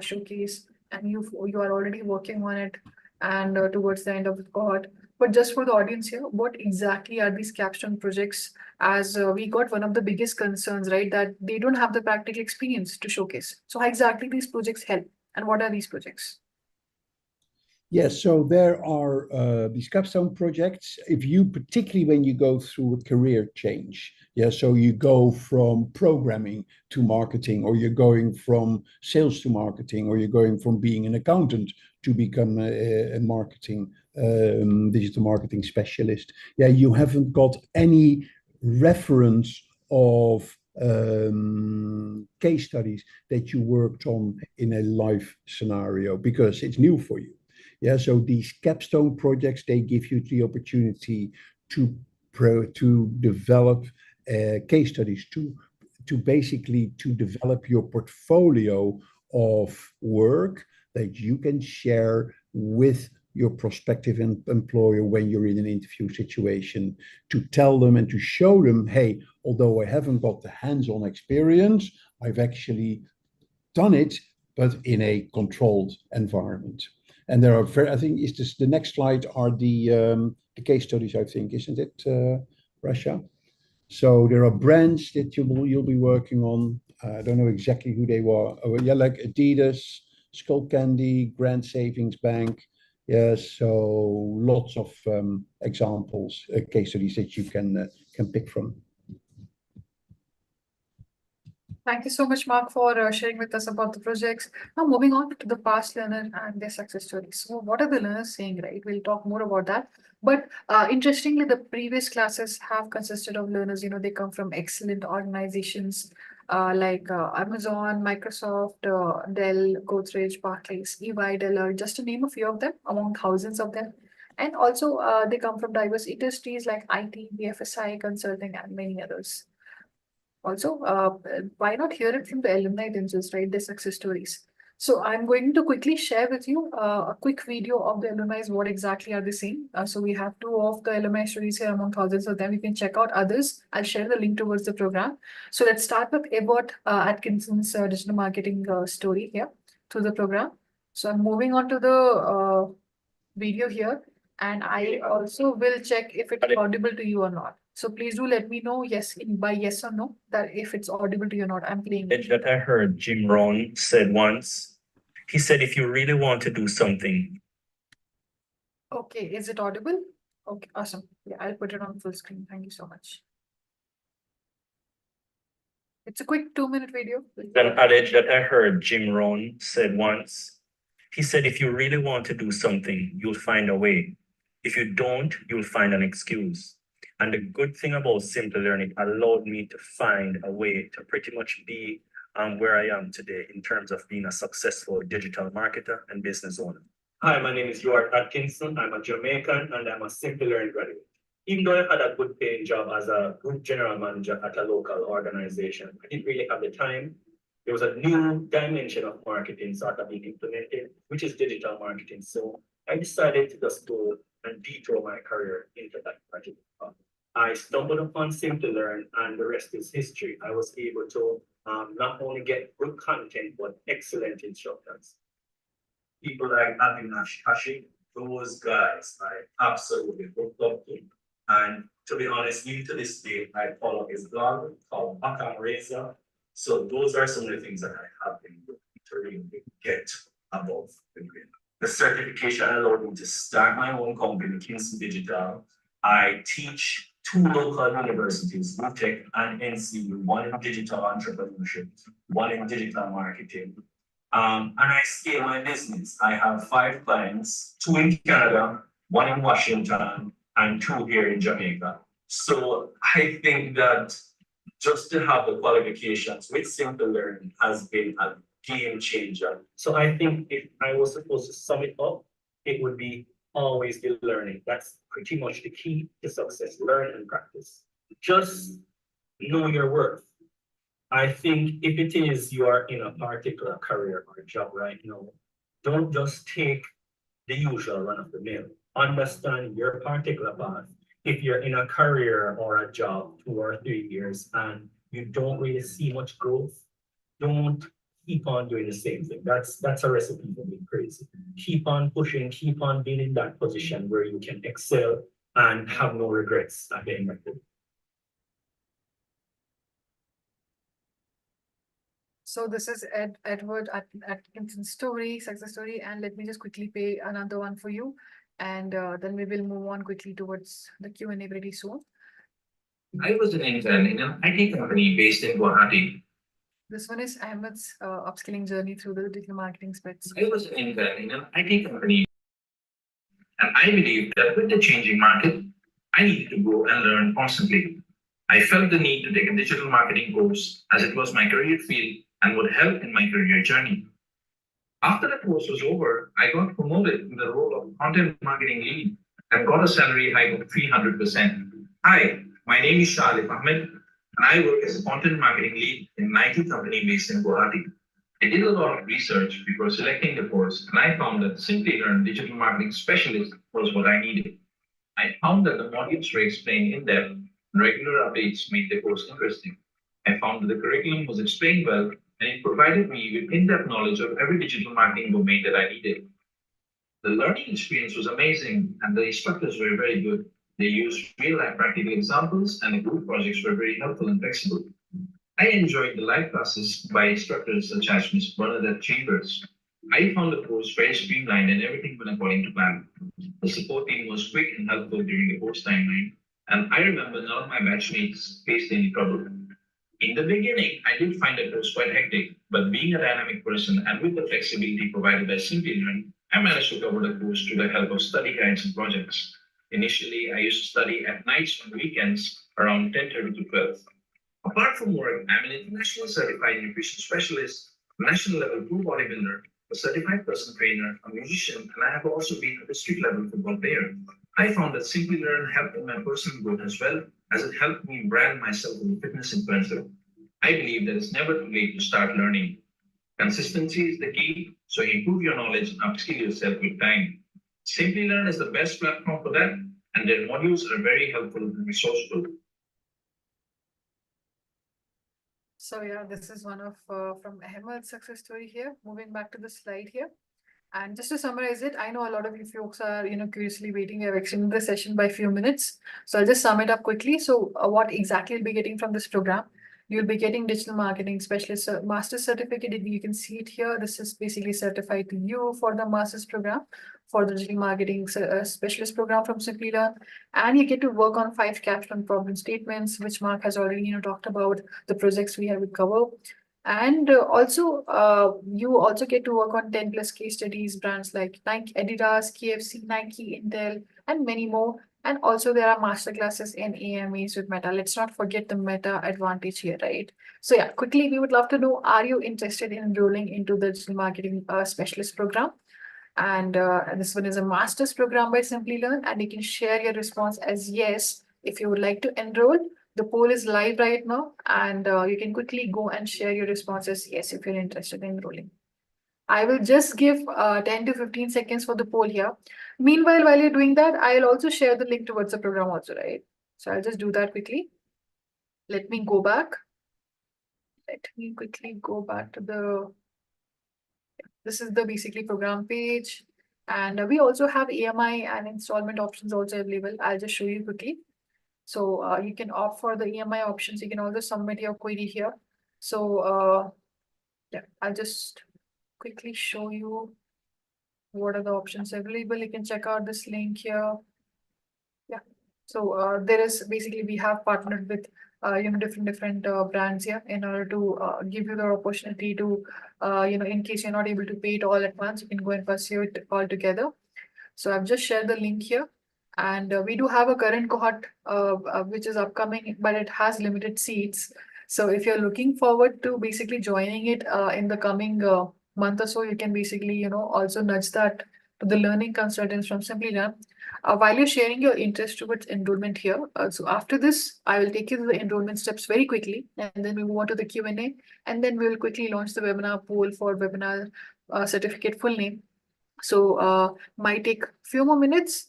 showcase, and you are already working on it and towards the end of the cohort. But just for the audience here, what exactly are these caption projects? As we got one of the biggest concerns, right, that they don't have the practical experience to showcase. So how exactly these projects help, and what are these projects? Yes, so there are these capstone projects. If you, particularly when you go through a career change, yeah, so you go from programming to marketing, or you're going from sales to marketing, or you're going from being an accountant to become a marketing digital marketing specialist. Yeah, you haven't got any reference of case studies that you worked on in a live scenario because it's new for you. Yeah, so these capstone projects, they give you the opportunity to develop case studies, to basically to develop your portfolio of work that you can share with your prospective employer when you're in an interview situation, to tell them and to show them, hey, although I haven't got the hands-on experience, I've actually done it, but in a controlled environment. And there are I think is this the next slide are the case studies, I think, isn't it, Russia? So there are brands that you'll be working on. I don't know exactly who they were. Oh, yeah, like Adidas, Skull Candy, Grand Savings Bank. Yeah, so lots of examples, case studies that you can pick from. Thank you so much, Mark, for sharing with us about the projects. Now, moving on to the past learner and their success stories. So, what are the learners saying, right? We'll talk more about that. But interestingly, the previous classes have consisted of learners. They come from excellent organizations like Amazon, Microsoft, Dell, Godrej, Barclays, EY, Deloitte, just to name a few of them among thousands of them. And also, they come from diverse industries like IT, BFSI, consulting, and many others. Also, why not hear it from the alumni themselves, right? Their success stories. So I'm going to quickly share with you a quick video of the alumni, what exactly are they saying. So we have two of the alumni stories here among thousands of them. You can check out others. I'll share the link towards the program. So let's start with Abbott Atkinson's digital marketing story here through the program. So I'm moving on to the video here, and I also will check if it is audible to you or not. So please do let me know by yes or no that if it's audible to you or not. I'm playing. That I heard Jim Rohn said once. He said, if you really want to do something. Okay, is it audible? Okay, awesome. Yeah, I'll put it on full screen. Thank you so much. It's a quick 2-minute video. An adage that I heard Jim Rohn said once. He said, if you really want to do something, you'll find a way. If you don't, you'll find an excuse. And the good thing about Simplilearn, it allowed me to find a way to pretty much be where I am today in terms of being a successful digital marketer and business owner. Hi, my name is York Atkinson. I'm a Jamaican and I'm a Simplilearn graduate. Even though I had a good paying job as a group general manager at a local organization, I didn't really have the time. There was a new dimension of marketing sort of being implemented, which is digital marketing. So I decided to just go and detour my career into that project. I stumbled upon Simplilearn and the rest is history. I was able to not only get good content, but excellent instructors. People like Avinash Kashi, those guys I absolutely looked up to. And to be honest, even to this day, I follow his blog called Bakam Razor. So those are some of the things that I have been doing to really get above the grade. The certification allowed me to start my own company, Kingston Digital. I teach two local universities, UTech and NCU, one in digital entrepreneurship, one in digital marketing. And I scale my business. I have 5 clients, 2 in Canada, 1 in Washington, and 2 here in Jamaica. So I think that just to have the qualifications with Simplilearn has been a game changer. So I think if I was supposed to sum it up, it would be always the learning. That's pretty much the key to success. Learn and practice. Just know your worth. I think if it is you are in a particular career or job right now, don't just take the usual run of the mill. Understand your particular path. If you're in a career or a job 2 or 3 years and you don't really see much growth, don't keep on doing the same thing. That's a recipe for being crazy. Keep on pushing, keep on being in that position where you can excel and have no regrets at the end of it. So this is Edward Atkinson's story, success story, and let me just quickly play another one for you, and then we will move on quickly towards the Q&A pretty soon. I was an intern in an IT company based in Guwahati. This one is Ahmed's upskilling journey through the digital marketing space. I was an intern in an IT company, and I believe that with the changing market, I needed to grow and learn constantly. I felt the need to take a digital marketing course as it was my career field and would help in my career journey. After the course was over, I got promoted to the role of content marketing lead and got a salary hike of 300%. Hi, my name is Shalif Ahmed, and I work as a content marketing lead in an IT company based in Guwahati. I did a lot of research before selecting the course, and I found that Simplilearn Digital Marketing Specialist was what I needed. I found that the modules were explained in depth, and regular updates made the course interesting. I found that the curriculum was explained well, and it provided me with in-depth knowledge of every digital marketing domain that I needed. The learning experience was amazing, and the instructors were very good. They used real-life practical examples, and the group projects were very helpful and flexible. I enjoyed the live classes by instructors such as Ms. Bernadette Chambers. I found the course very streamlined and everything went according to plan. The support team was quick and helpful during the course timeline, and I remember none of my batchmates faced any trouble. In the beginning, I did find the course quite hectic, but being a dynamic person and with the flexibility provided by Simplilearn, I managed to cover the course through the help of study guides and projects. Initially, I used to study at nights on weekends around 10:30 to 12. Apart from work, I'm an international certified nutrition specialist, national level pro bodybuilder, a certified personal trainer, a musician, and I have also been a district level football player. I found that Simplilearn helped in my personal growth as well, as it helped me brand myself as a fitness influencer. I believe that it's never too late to start learning. Consistency is the key, so improve your knowledge and upskill yourself with time. Simplilearn is the best platform for that, and their modules are very helpful and resourceful. So yeah, this is one of from Ahmed's success story here. Moving back to the slide here. And just to summarize it, I know a lot of you folks are, curiously waiting. We have extended the session by a few minutes. So I'll just sum it up quickly. So what exactly you'll be getting from this program? You'll be getting digital marketing specialist master's certificate. You can see it here. This is basically certified to you for the master's program for the digital marketing specialist program from Simplilearn. And you get to work on 5 capstone problem statements, which Marc has already, talked about the projects we have covered. And also, you also get to work on 10 plus case studies, brands like Nike, Adidas, KFC, Nike, Intel, and many more. And also there are masterclasses and AMAs with Meta. Let's not forget the Meta advantage here, right? So yeah, quickly, we would love to know, are you interested in enrolling into the digital marketing specialist program? And this one is a master's program by Simplilearn, and you can share your response as yes if you would like to enroll. The poll is live right now, and you can quickly go and share your response as yes if you're interested in enrolling. I will just give 10 to 15 seconds for the poll here. Meanwhile, while you're doing that, I'll also share the link towards the program also, right? So I'll just do that quickly. Let me go back. Let me quickly go back to the, this is the basically program page. And we also have EMI and installment options also available. I'll just show you quickly. So you can opt for the EMI options. You can also submit your query here. So yeah, I'll just quickly show you what are the options available. You can check out this link here. Yeah. So there is basically we have partnered with different brands here in order to give you the opportunity to in case you're not able to pay it all at once, you can go and pursue it all together. So I've just shared the link here. And we do have a current cohort which is upcoming, but it has limited seats. So if you're looking forward to basically joining it in the coming month or so, you can basically, also nudge that to the learning consultants from Simplilearn. While you're sharing your interest towards enrollment here, so after this, I will take you through the enrollment steps very quickly, and then we move on to the Q&A, and then we will quickly launch the webinar poll for webinar certificate full name. So might take few more minutes.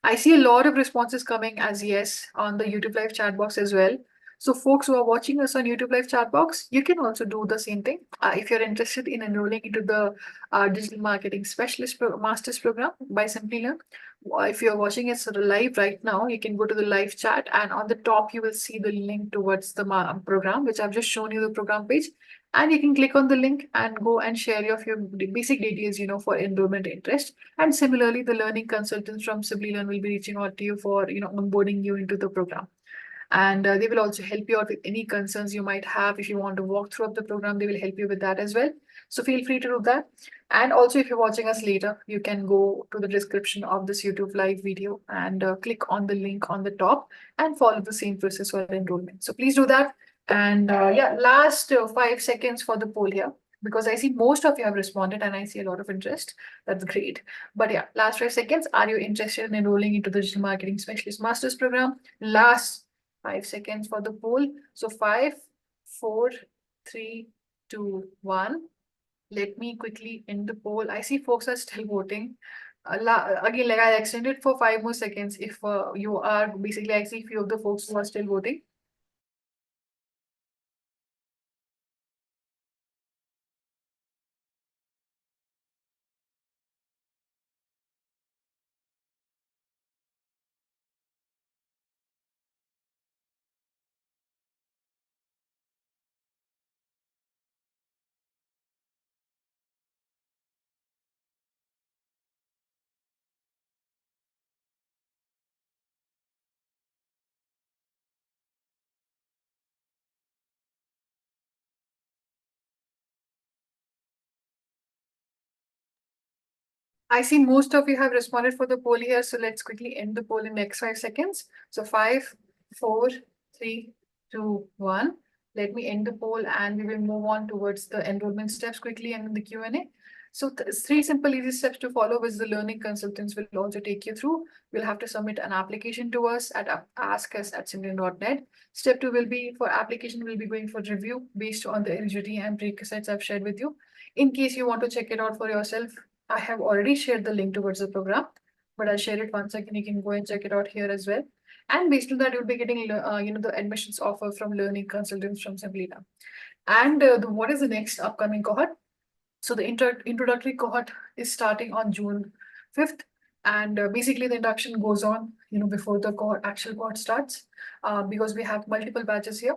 I see a lot of responses coming as yes on the YouTube live chat box as well. So folks who are watching us on YouTube live chat box, you can also do the same thing. If you're interested in enrolling into the digital marketing specialist master's program by Simplilearn, if you're watching us live right now, you can go to the live chat, and on the top you will see the link towards the program, which I've just shown you the program page. And you can click on the link and go and share your basic details, for enrollment interest. And similarly, the learning consultants from Simplilearn will be reaching out to you for, onboarding you into the program. And they will also help you out with any concerns you might have. If you want to walk through the program, they will help you with that as well. So feel free to do that. And also, if you're watching us later, you can go to the description of this YouTube live video and click on the link on the top and follow the same process for enrollment. So please do that. And yeah, last 5 seconds for the poll here, because I see most of you have responded and I see a lot of interest. That's great. But yeah, last 5 seconds. Are you interested in enrolling into the Digital Marketing Specialist Master's Program? Last 5 seconds for the poll. So 5, 4, 3, 2, 1. Let me quickly end the poll. I see folks are still voting. Again, like I extended for 5 more seconds. If you are basically, I see few of the folks who are still voting. I see most of you have responded for the poll here, so let's quickly end the poll in next 5 seconds. So 5, 4, 3, 2, 1. Let me end the poll and we will move on towards the enrollment steps quickly and the Q&A. So 3 simple easy steps to follow, which the learning consultants will also take you through. You'll have to submit an application to us at askus@simplilearn.net. Step 2 will be for application, will be going for review based on the eligibility and prerequisites I've shared with you. In case you want to check it out for yourself, I have already shared the link towards the program, but I'll share it once again. You can go and check it out here as well. And based on that, you'll be getting, the admissions offer from learning consultants from Simplilearn. And what is the next upcoming cohort? So the introductory cohort is starting on June 5th. And basically the induction goes on, before the actual cohort starts, because we have multiple batches here.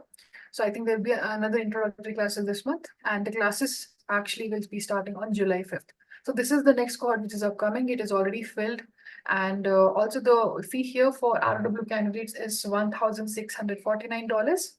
So I think there'll be another introductory classes this month, and the classes actually will be starting on July 5th. So this is the next cohort which is upcoming. It is already filled. And also the fee here for RW candidates is $1,649.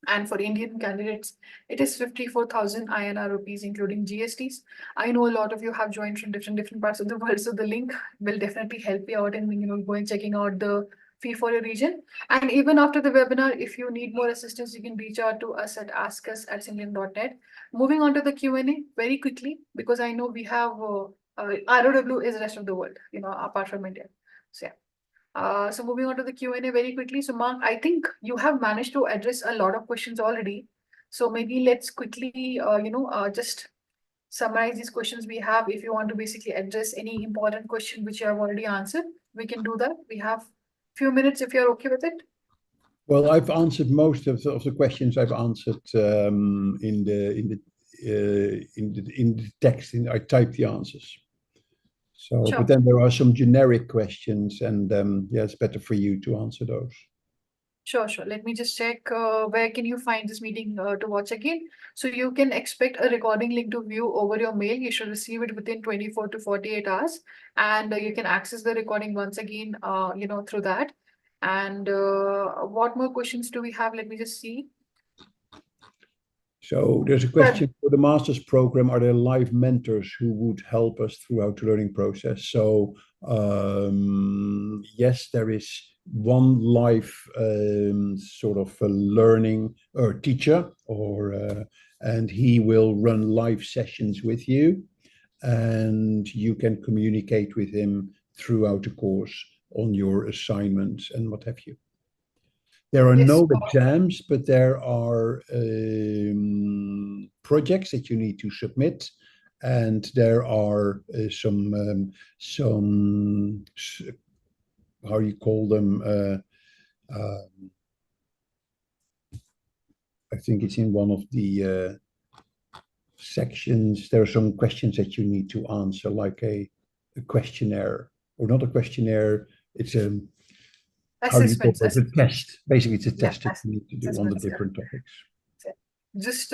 And for Indian candidates, it is 54,000 INR rupees, including GSTs. I know a lot of you have joined from different parts of the world, so the link will definitely help you out in going checking out the fee for your region. And even after the webinar, if you need more assistance, you can reach out to us at askus@simplilearn.net. Moving on to the Q&A very quickly, because I know we have ROW is the rest of the world, apart from India. So yeah. So moving on to the Q&A very quickly. So Mark, I think you have managed to address a lot of questions already. So maybe let's quickly, just summarize these questions we have. If you want to basically address any important question which you have already answered, we can do that. We have few minutes if you're okay with it. Well, I've answered most of the questions. I've answered in the text. I typed the answers. So, Sure. but then there are some generic questions, and yeah, it's better for you to answer those. Sure. Let me just check where can you find this meeting to watch again. So you can expect a recording link to view over your mail. You should receive it within 24 to 48 hours. And you can access the recording once again, through that. And what more questions do we have? Let me just see. So there's a question for the master's program. Are there live mentors who would help us throughout the learning process? So yes, there is one live sort of a learning or teacher, and he will run live sessions with you, and you can communicate with him throughout the course on your assignments and what have you. There are no exams, but there are projects that you need to submit, and there are some how you call them? I think it's in one of the sections. There are some questions that you need to answer, like a questionnaire, or not a questionnaire. It's a Assessments. It's a test. Basically, it's a test that you need to do on the Assessments, different topics. Just,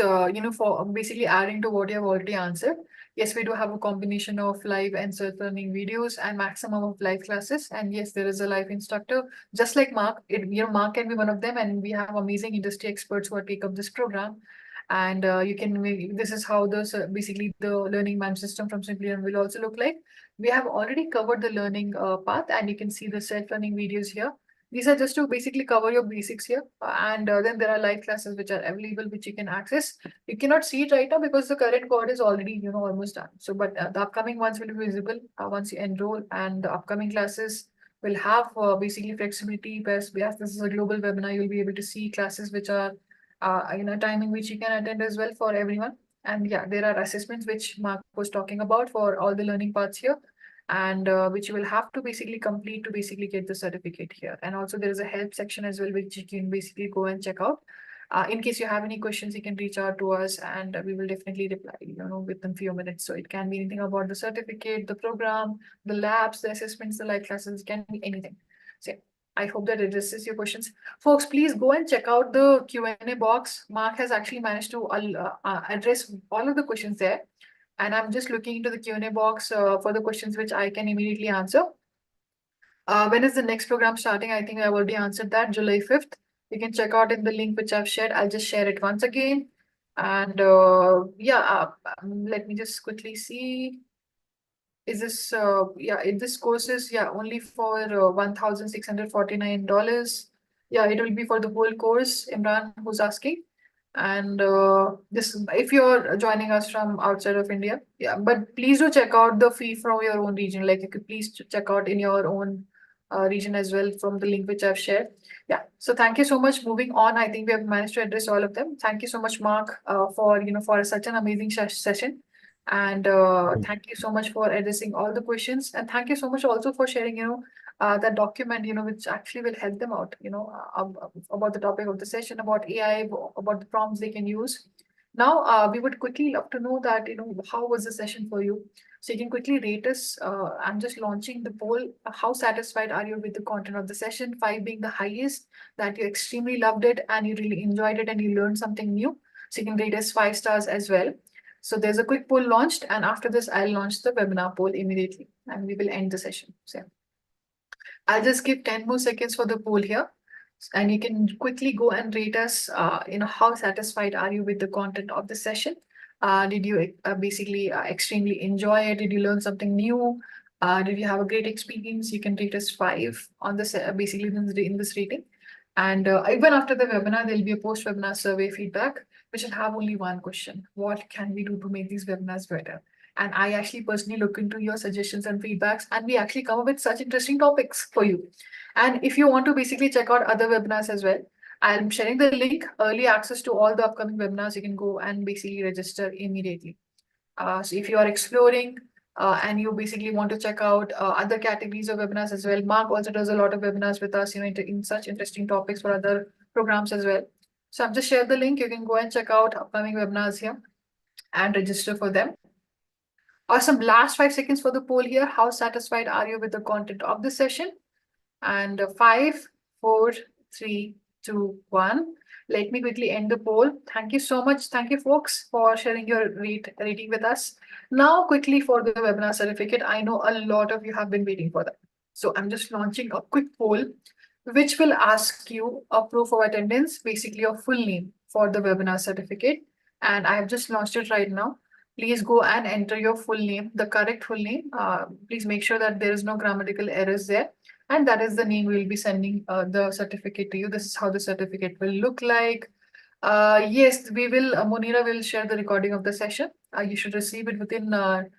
for basically adding to what you have already answered. Yes, we do have a combination of live and self-learning videos and maximum of live classes. And yes, there is a live instructor, just like Mark. Mark can be one of them, and we have amazing industry experts who take up this program. And this is how basically the learning management system from Simplilearn will also look like. We have already covered the learning path, and you can see the self-learning videos here. These are just to basically cover your basics here. And then there are live classes which are available, which you can access. You cannot see it right now because the current code is already, almost done. So, but the upcoming ones will be visible once you enroll, and the upcoming classes will have basically flexibility. As this is a global webinar, you'll be able to see classes which are, timing which you can attend as well for everyone. And yeah, there are assessments which Mark was talking about for all the learning parts here, and which you will have to basically complete to basically get the certificate here. And also there is a help section as well, which you can basically go and check out. In case you have any questions, you can reach out to us, and we will definitely reply, within few minutes. So it can be anything about the certificate, the program, the labs, the assessments, the live classes, it can be anything. So yeah, I hope that addresses your questions. Folks, please go and check out the Q&A box. Mark has actually managed to address all of the questions there. And I'm just looking into the Q&A box for the questions which I can immediately answer. When is the next program starting? I think I've already answered that, July 5th. You can check out in the link which I've shared. I'll just share it once again. And let me just quickly see. Is this, this course is, only for $1,649. Yeah, it will be for the whole course, Imran, who's asking. And this, if you're joining us from outside of India, but please do check out the fee from your own region. Like, you could please check out in your own region as well from the link which I've shared. Yeah, so thank you so much. Moving on, I think we have managed to address all of them. Thank you so much, Mark, for such an amazing session. And thank you so much for addressing all the questions. And thank you so much also for sharing, that document, which actually will help them out, about the topic of the session, about AI, about the prompts they can use. Now, we would quickly love to know that, how was the session for you? So you can quickly rate us. I'm just launching the poll. How satisfied are you with the content of the session? 5 being the highest, that you extremely loved it and you really enjoyed it and you learned something new. So you can rate us 5 stars as well. So there's a quick poll launched, and after this, I'll launch the webinar poll immediately, and we will end the session. So I'll just give 10 more seconds for the poll here, and you can quickly go and rate us. How satisfied are you with the content of the session? Did you basically extremely enjoy it? Did you learn something new? Did you have a great experience? You can rate us 5 on this, basically in this rating. And even after the webinar, there'll be a post-webinar survey feedback, which will have only one question: what can we do to make these webinars better? And I actually personally look into your suggestions and feedbacks, and we actually come up with such interesting topics for you. And if you want to basically check out other webinars as well, I'm sharing the link, early access to all the upcoming webinars. You can go and basically register immediately. So if you are exploring and you basically want to check out other categories of webinars as well, Marc also does a lot of webinars with us, in such interesting topics for other programs as well. So I've just shared the link. You can go and check out upcoming webinars here and register for them. Awesome. Last 5 seconds for the poll here. How satisfied are you with the content of the session? And 5, 4, 3, 2, 1. Let me quickly end the poll. Thank you so much. Thank you, folks, for sharing your rating with us. Now, quickly for the webinar certificate. I know a lot of you have been waiting for that. So I'm just launching a quick poll, which will ask you a proof of attendance, basically your full name for the webinar certificate. And I have just launched it right now. Please go and enter your full name, the correct full name. Please make sure that there is no grammatical errors there. And that is the name we will be sending the certificate to you. This is how the certificate will look like. Yes, we will, Monira will share the recording of the session. You should receive it within, I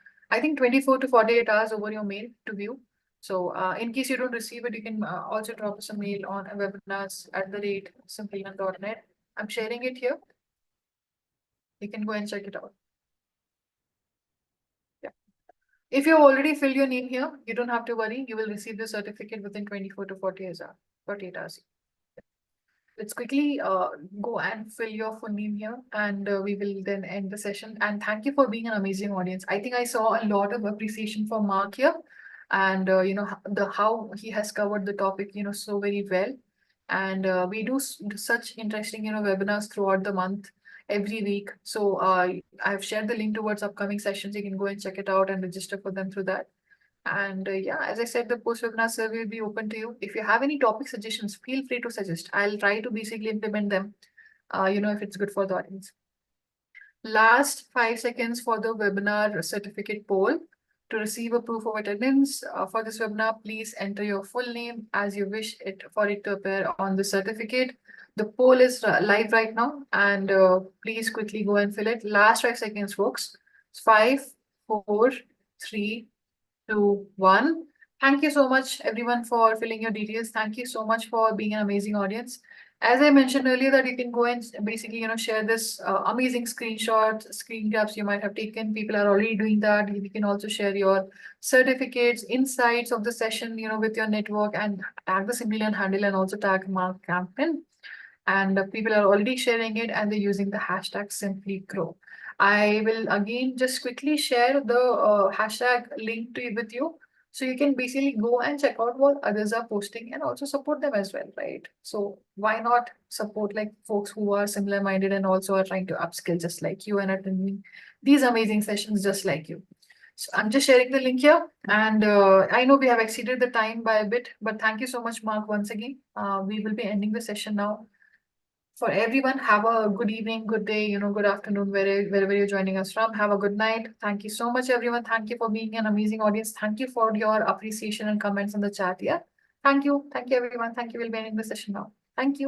think, 24 to 48 hours over your mail to view. So in case you don't receive it, you can also drop us a mail on webinars@simplelearn.net. I'm sharing it here. You can go and check it out. If you already filled your name here, you don't have to worry. You will receive the certificate within 24 to 48 hours. Let's quickly go and fill your full name here, and we will then end the session. And thank you for being an amazing audience. I think I saw a lot of appreciation for Marc here, and how he has covered the topic, so very well. And we do such interesting, webinars throughout the month, every week. So I've shared the link towards upcoming sessions. You can go and check it out and register for them through that. And yeah, as I said, the post-webinar survey will be open to you. If you have any topic suggestions, feel free to suggest. I'll try to basically implement them, if it's good for the audience. Last 5 seconds for the webinar certificate poll. To receive a proof of attendance for this webinar, please enter your full name as you wish for it to appear on the certificate. The poll is live right now, and please quickly go and fill it. Last 5 seconds, folks. 5, 4, 3, 2, 1. Thank you so much, everyone, for filling your details. Thank you so much for being an amazing audience. As I mentioned earlier, that you can go and basically, share this amazing screenshot, screen grabs you might have taken. People are already doing that. You can also share your certificates, insights of the session, with your network, and tag the Simplilearn handle and also tag Marc Campman. And people are already sharing it, and they're using the hashtag SimplyGrow. I will again just quickly share the hashtag link with you. So you can basically go and check out what others are posting and also support them as well, right? So why not support like folks who are similar minded and also are trying to upskill just like you and attending these amazing sessions just like you. So I'm just sharing the link here, and I know we have exceeded the time by a bit, but thank you so much, Marc, once again. We will be ending the session now. For everyone, have a good evening, good day, good afternoon, wherever you're joining us from. Have a good night. Thank you so much, everyone. Thank you for being an amazing audience. Thank you for your appreciation and comments in the chat. Yeah. Thank you. Thank you, everyone. Thank you. We'll be ending the session now. Thank you.